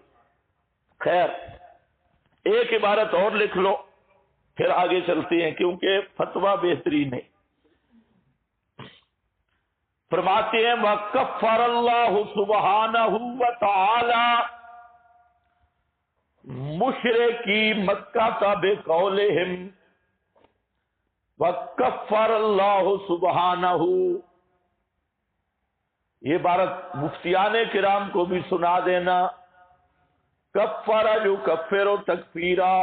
خیر، ایک عبارت اور لکھ لو پھر آگے چلتے ہیں کیونکہ فتویٰ بہترین ہے. فرماتے ہیں وَكَفَّرَ اللَّهُ سُبْحَانَهُ وَتَعَالَى مشرکی مکہ بقولہم. وَكَفَّرَ اللَّهُ سُبْحَانَهُ، یہ عبارت مفتیان کرام کو بھی سنا دینا. کفر یکفر تکفیرا،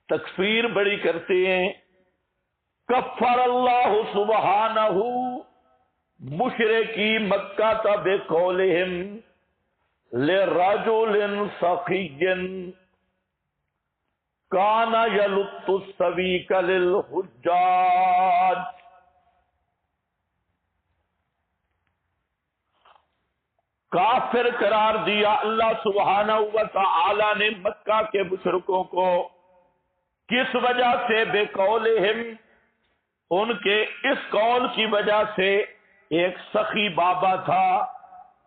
تکفیر بڑی کرتے ہیں. کفر اللہ سبحانہ مشرکی مکہ بقولہم لرجل سخی کان یلط السویق للحجاج. کافر قرار دیا اللہ سبحانہ و تعالی نے مکہ کے مشرکوں کو. کس وجہ سے؟ بقولہم، ان کے اس قول کی وجہ سے. ایک سخی بابا تھا،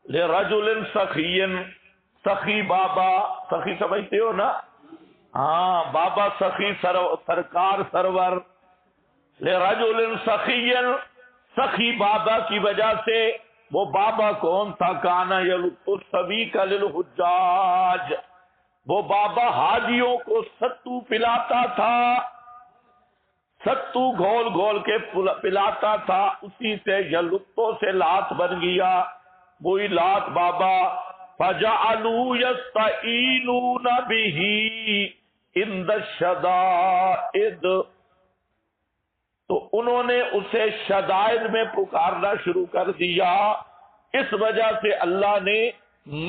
لرجل سخی، سخی بابا، سخی سمجھتے ہو نا؟ ہاں، بابا سخی سرکار سرور. لرجل سخی، سخی بابا کی وجہ سے. وہ بابا کون تھا؟ کانا یلط السویق للحجاج، وہ بابا حاجیوں کو ستو پلاتا تھا، ستو گھول گھول کے پلاتا تھا. اسی سے یلطوں سے لات بن گیا، وہی لات بابا. فجعلوا یستعینون بہ عند الشدائد، تو انہوں نے اسے شدائد میں پکارنا شروع کر دیا. اس وجہ سے اللہ نے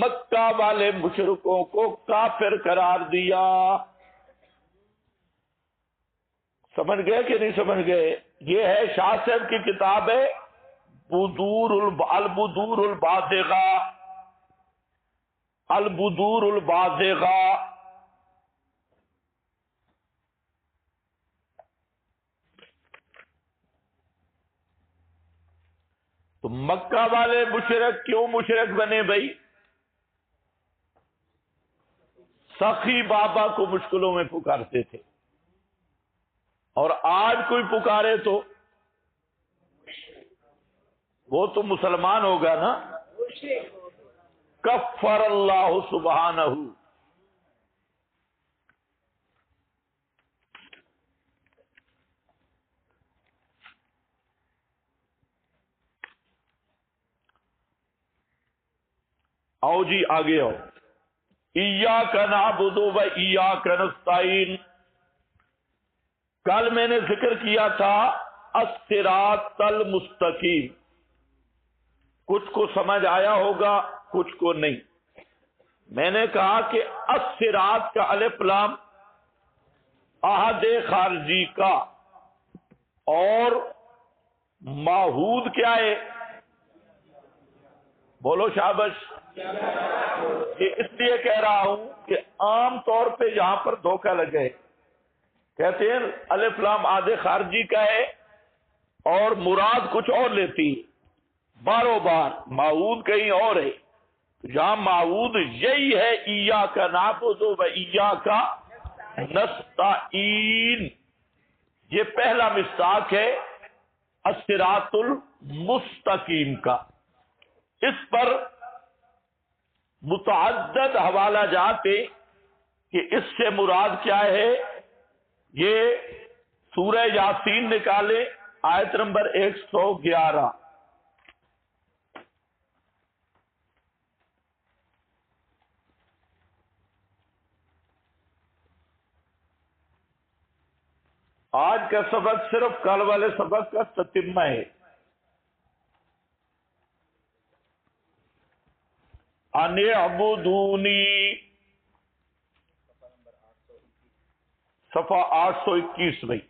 مکہ والے مشرکوں کو کافر قرار دیا. سمجھ گئے کہ نہیں سمجھ گئے؟ یہ ہے شاہ صاحب کی کتاب ہے البدور البازغہ، البدور البازغہ. تو مکہ والے مشرک کیوں مشرک بنے بھائی؟ سخی بابا کو مشکلوں میں پکارتے تھے، اور آج کوئی پکارے تو وہ تو مسلمان ہوگا نا. کفر اللہ سبحانہ. آؤ جی آگے آؤ. ایاک نعبد و ایاک نستعین. کل میں نے ذکر کیا تھا الصراط المستقیم. کچھ کو سمجھ آیا ہوگا، کچھ کو نہیں. میں نے کہا کہ الصراط کا الف لام عہد خارجی کا اور معہود کیا ہے؟ بولو شابش. یہ اس لیے کہہ رہا ہوں کہ عام طور پہ یہاں پر دھوکہ لگے. کہتے ہیں الف لام عاد خارجی کا ہے اور مراد کچھ اور لیتی. باروں بار معہود کہیں اور ہے. یہاں معہود یہی ہے ایاک نعبد و ایاک نستعین. یہ پہلا مصداق ہے الصراط المستقیم کا. اس پر متعدد حوالہ جات ہیں کہ اس سے مراد کیا ہے. یہ سورہ یاسین نکالے آیت نمبر 111. آج کا سبق صرف کل والے سبق کا تتمہ ہے. ان اعبدونی، صفحہ 821 میں.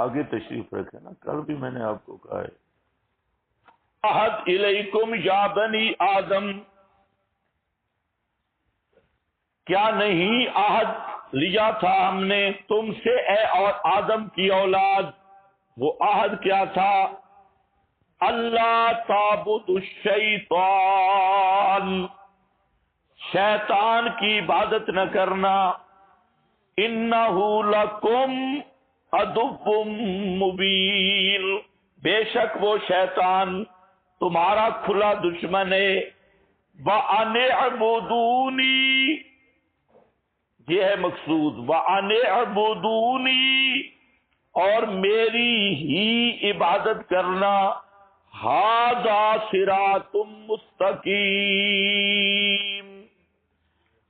آگے تشریف رکھے نا، کل بھی میں نے آپ کو کہا ہے احد الیکم یا بنی آدم، کیا نہیں عہد لیا تھا ہم نے تم سے اے اور آدم کی اولاد. وہ عہد کیا تھا؟ اللہ تعبد الشیطان، شیطان کی عبادت نہ کرنا. انہ لکم عدو مبین، بے شک وہ شیطان تمہارا کھلا دشمن ہے. وَأَنِ اعْبُدُونِی، یہ ہے مقصود. وَأَنِ اعْبُدُونِی، اور میری ہی عبادت کرنا. ھذا صراط مستقیم،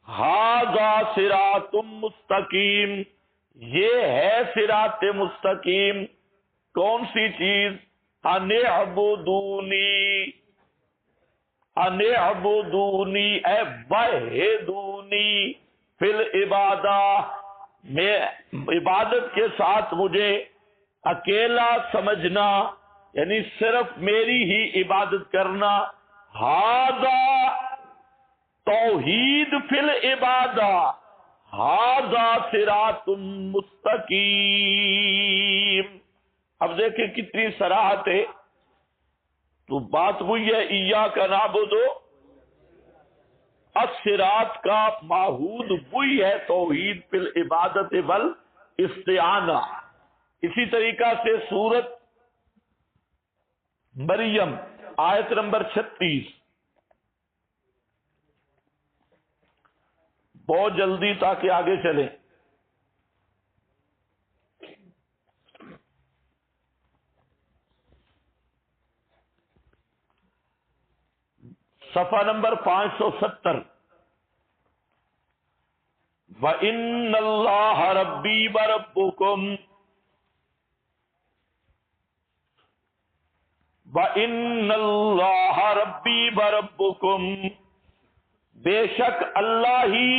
ھذا صراط مستقیم، یہ ہے صراط مستقیم. کون سی چیز؟ ان اعبدونی، ان اعبدونی اے وحدونی فی العبادہ، میں عبادت کے ساتھ مجھے اکیلا سمجھنا، یعنی صرف میری ہی عبادت کرنا. ھذا توحید فی العبادہ، ھذا صراط مستقیم. اب دیکھیں کتنی صراحت ہے. تو بات وہی ہے ایاک نعبد، الصراط کا معہود وہی ہے توحید فی العبادت والاستعانہ. اسی طریقہ سے سورت مریم آیت نمبر 36، بہت جلدی تاکہ آگے چلیں. صفحہ نمبر 570. وَإِنَّ اللَّهَ رَبِّي وَرَبُّكُمْ، وَإِنَّ اللَّهَ رَبِّي وَرَبُّكُمْ، بے شک اللہ ہی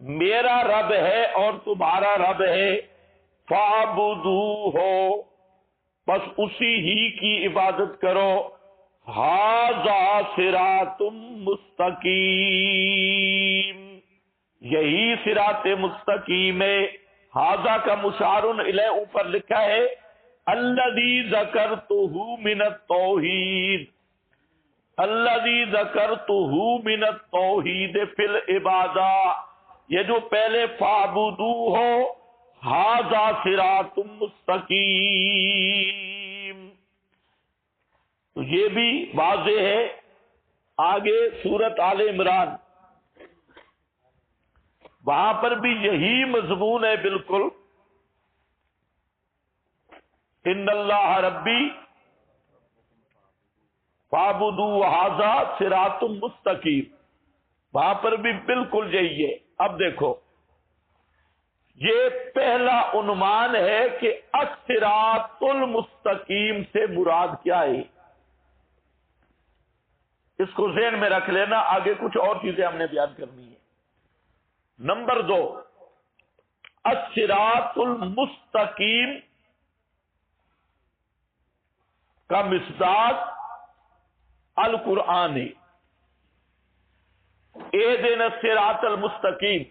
میرا رب ہے اور تمہارا رب ہے. فَاعْبُدُوهُ، بس اسی ہی کی عبادت کرو. ھذا صراط مستقیم، یہی صراط مستقیم ہے. ھذا کا مشار الیہ اوپر لکھا ہے الذی ذکرتہ من التوحید، الذی ذکرتہ من التوحید فی العبادہ. یہ جو پہلے فاعبدوہ ہو، ھذا صراط مستقیم، تو یہ بھی واضح ہے. آگے سورت آل عمران، وہاں پر بھی یہی مضمون ہے بالکل. ان اللہ ربی فاعبدوہ ھذا صراط مستقیم، وہاں پر بھی بالکل یہی ہے. اب دیکھو یہ پہلا عنوان ہے کہ الصراط المستقیم سے مراد کیا ہے. اس کو ذہن میں رکھ لینا، آگے کچھ اور چیزیں ہم نے بیان کرنی ہے. نمبر 2، الصراط المستقیم کا مصداق القرآن، اہدنا الصراط المستقیم،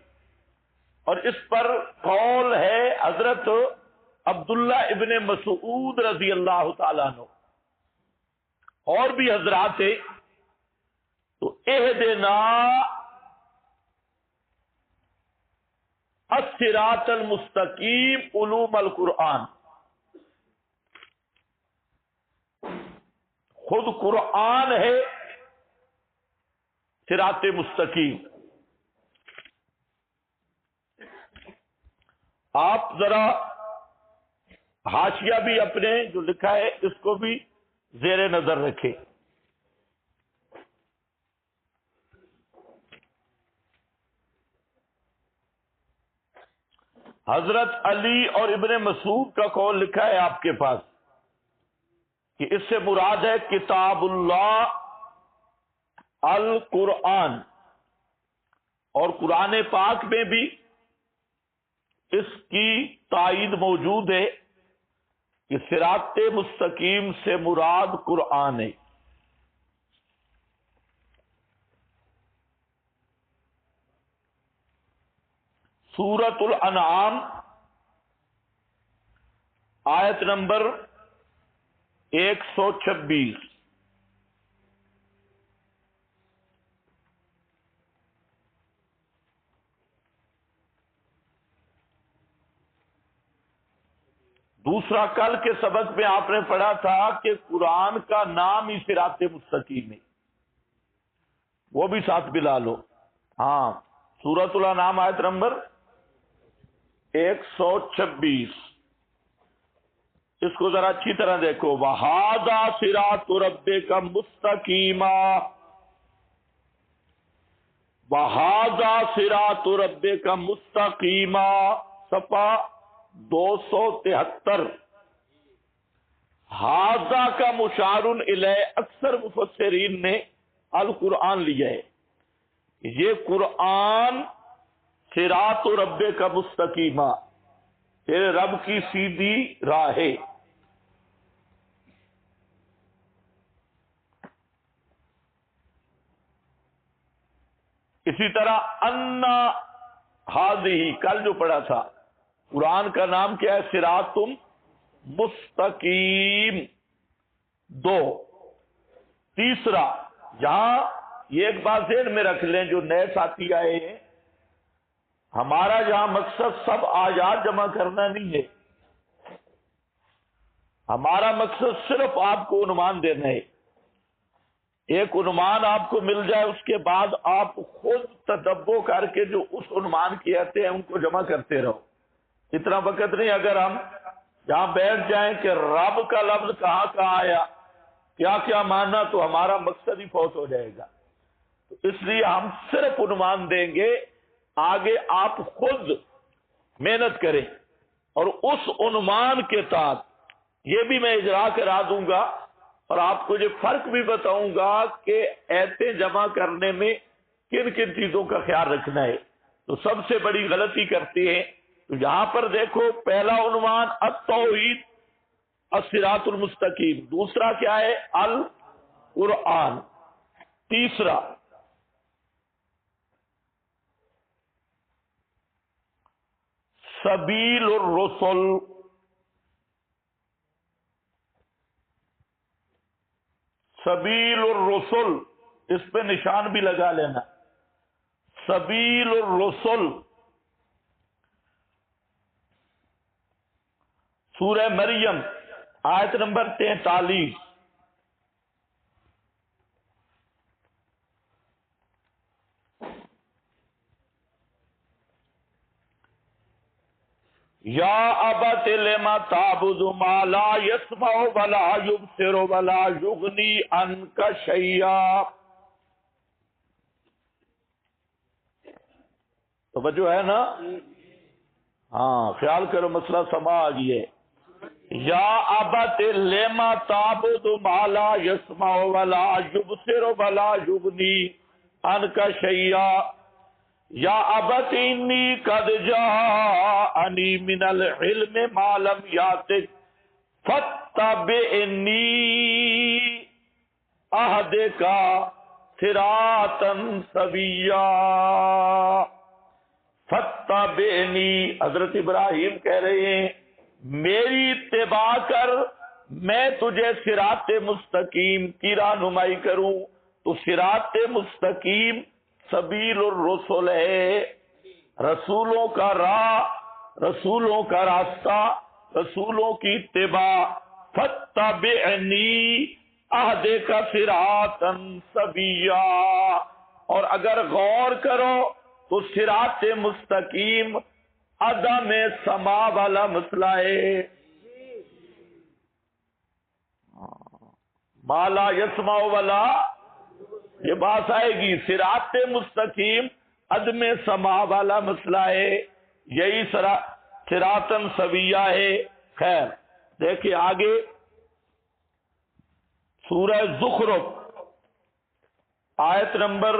اور اس پر قول ہے حضرت عبداللہ ابن مسعود رضی اللہ تعالیٰ عنہ، اور بھی حضرات ہیں۔ تو اہدنا الصراط المستقیم علوم القرآن، خود قرآن ہے صراط مستقیم۔ آپ ذرا حاشیہ بھی اپنے جو لکھا ہے اس کو بھی زیر نظر رکھیں۔ حضرت علی اور ابن مسعود کا قول لکھا ہے آپ کے پاس کہ اس سے مراد ہے کتاب اللہ القرآن، اور قرآن پاک میں بھی اس کی تائید موجود ہے کہ صراط مستقیم سے مراد قرآن ہے۔ سورۃ الانعام آیت نمبر 126۔ دوسرا، کل کے سبق میں آپ نے پڑھا تھا کہ قرآن کا نام ہی صراط مستقیم ہے، وہ بھی ساتھ ملا لو۔ ہاں، سورۃ الانعام آیت نمبر 126، اس کو ذرا اچھی طرح دیکھو۔ وَهَذَا صِرَاطُ رَبِّكَ مُسْتَقِيمًا، وَهَذَا صِرَاطُ رَبِّكَ مُسْتَقِيمًا، صفحہ 273۔ ہاذا کا مشار الیہ اکثر مفسرین نے القرآن لیا ہے۔ یہ قرآن صراط ربک مستقیما، تیرے رب کی سیدھی راہ ہے۔ اسی طرح انا ہذہ کل جو پڑھا تھا، قرآن کا نام کیا ہے؟ صراط مستقیم۔ دو، تیسرا، جہاں یہ ایک بات ذہن میں رکھ لیں جو نئے ساتھی آئے ہیں، ہمارا جہاں مقصد سب آیات جمع کرنا نہیں ہے، ہمارا مقصد صرف آپ کو عنوان دینا ہے۔ ایک عنوان آپ کو مل جائے، اس کے بعد آپ خود تدبر کر کے جو اس عنوان کی آتے ہیں ان کو جمع کرتے رہو۔ اتنا وقت نہیں، اگر ہم جہاں بیٹھ جائیں کہ رب کا لفظ کہاں کہاں آیا، کیا کیا ماننا، تو ہمارا مقصد ہی فوت ہو جائے گا۔ تو اس لیے ہم صرف عنوان دیں گے، آگے آپ خود محنت کریں، اور اس عنوان کے تحت یہ بھی میں اجرا کرا دوں گا، اور آپ کو یہ فرق بھی بتاؤں گا کہ ایتیں جمع کرنے میں کن کن چیزوں کا خیال رکھنا ہے۔ تو سب سے بڑی غلطی کرتے ہیں، تو یہاں پر دیکھو، پہلا عنوان التوحید الصراط المستقیم، دوسرا کیا ہے؟ القرآن، تیسرا سبیل الرسل، سبیل الرسل، اس پہ نشان بھی لگا لینا، سبیل الرسل۔ سورہ مریم آیت نمبر 43۔ یا ابت لم تعبد ما لا يسمع ولا يبصر ولا يغني عنك شيئا۔ توجہ ہے نا؟ ہاں، خیال کرو، مسئلہ سما آ گئی ہے۔ یا ابت لم تعبد ما لا يسمع ولا يبصر ولا يغني عنك شيئا، یا ابت انی قد جاءنی من العلم ما لم یاتک فاتبعنی اہدک صراطا سویا۔ فتبعنی، حضرت ابراہیم کہہ رہے ہیں میری اتباع کر، میں تجھے صراط مستقیم کی رہنمائی کروں۔ تو صراط مستقیم سبیل الرسل ہے، رسولوں کا راہ، رسولوں کا راستہ، رسولوں کی اتباع۔ فتبعنی اہدک صراطا سویا، اور اگر غور کرو تو صراط مستقیم عدم سما والا مسئلہ ہے۔ مالا یسمع والا، یہ بات آئے گی، صراط مستقیم عدم سما والا مسئلہ ہے، یہی صراطن سویہ ہے۔ خیر دیکھیں آگے سورہ زخرف آیت نمبر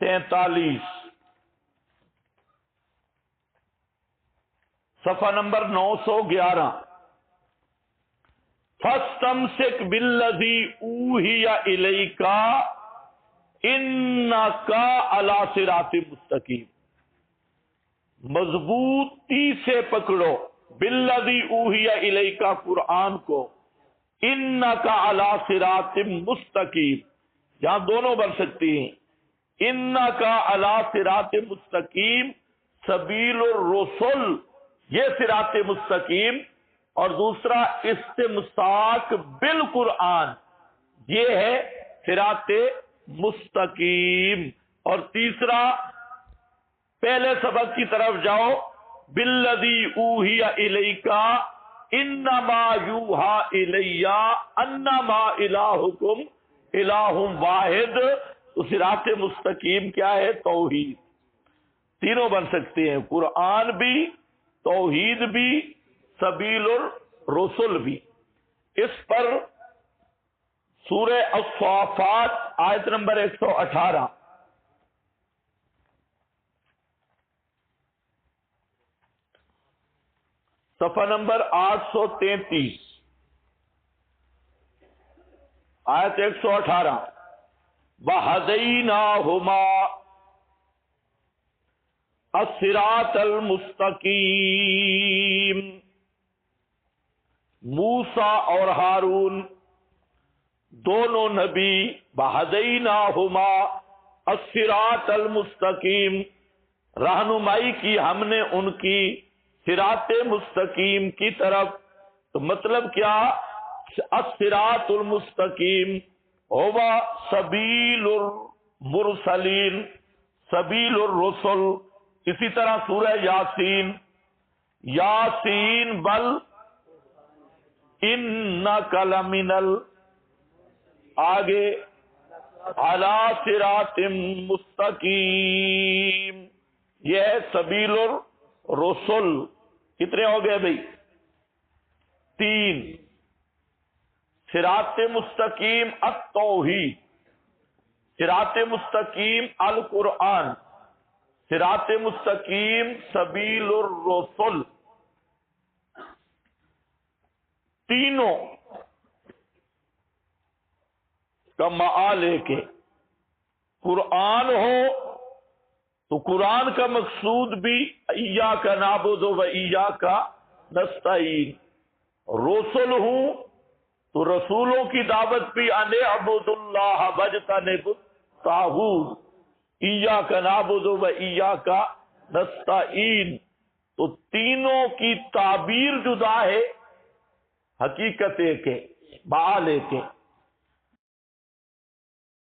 43، صفحہ نمبر 911۔ فَاسْتَمْسِكْ بِالَّذِي أُوحِيَ إِلَيْكَ إِنَّكَ عَلَىٰ صِرَاطٍ مُسْتَقِيمٍ، مضبوطی سے پکڑو، بِالَّذِي أُوحِيَ إِلَيْكَ قرآن کو، إِنَّكَ عَلَىٰ صِرَاطٍ مُسْتَقِيمٍ، یہاں دونوں بن سکتی ہیں، إِنَّكَ عَلَىٰ صِرَاطٍ مُسْتَقِيم سبیل الرسل، یہ صراط مستقیم، اور دوسرا استمساک بالقرآن، یہ ہے صراط مستقیم، اور تیسرا پہلے سبق کی طرف جاؤ، بالذی اوحی الیک انما یوحی الی انما الہکم الہ واحد۔ تو صراط مستقیم کیا ہے؟ توحید۔ تینوں بن سکتے ہیں، قرآن بھی، توحید بھی، سبیل الرسل بھی۔ اس پر سورہ الصافات آیت نمبر 118، صفحہ نمبر 833، آیت 118، وَهَدَيْنَاهُمَا الصراط المستقیم، موسیٰ اور ہارون دونوں نبی، وَهَدَيْنَاهُمَا الصراط المستقیم، رہنمائی کی ہم نے ان کی صراط مستقیم کی طرف۔ تو مطلب کیا؟ الصراط المستقیم ہوا سبیل المرسلین، سبیل الرسل۔ اسی طرح سورہ یاسین، یاسین بل انک لمن آگے علی صراط مستقیم، یہ ہے سبیل الرسل۔ کتنے ہو گئے بھائی؟ 3۔ صراط مستقیم التوحید، صراط مستقیم القرآن، صراط مستقیم سبیل الرسل۔ تینوں کا معال ہے کہ قرآن ہو تو قرآن کا مقصود بھی ایاک نعبد و ایاک نستعین، رسل ہوں تو رسولوں کی دعوت بھی ان اعبدوا اللہ واجتنبوا الطاغوت، ایاک نعبد و ایاک نستعین۔ تو تینوں کی تعبیر جدا ہے، حقیقت ایک ہے، معال ایک ہے۔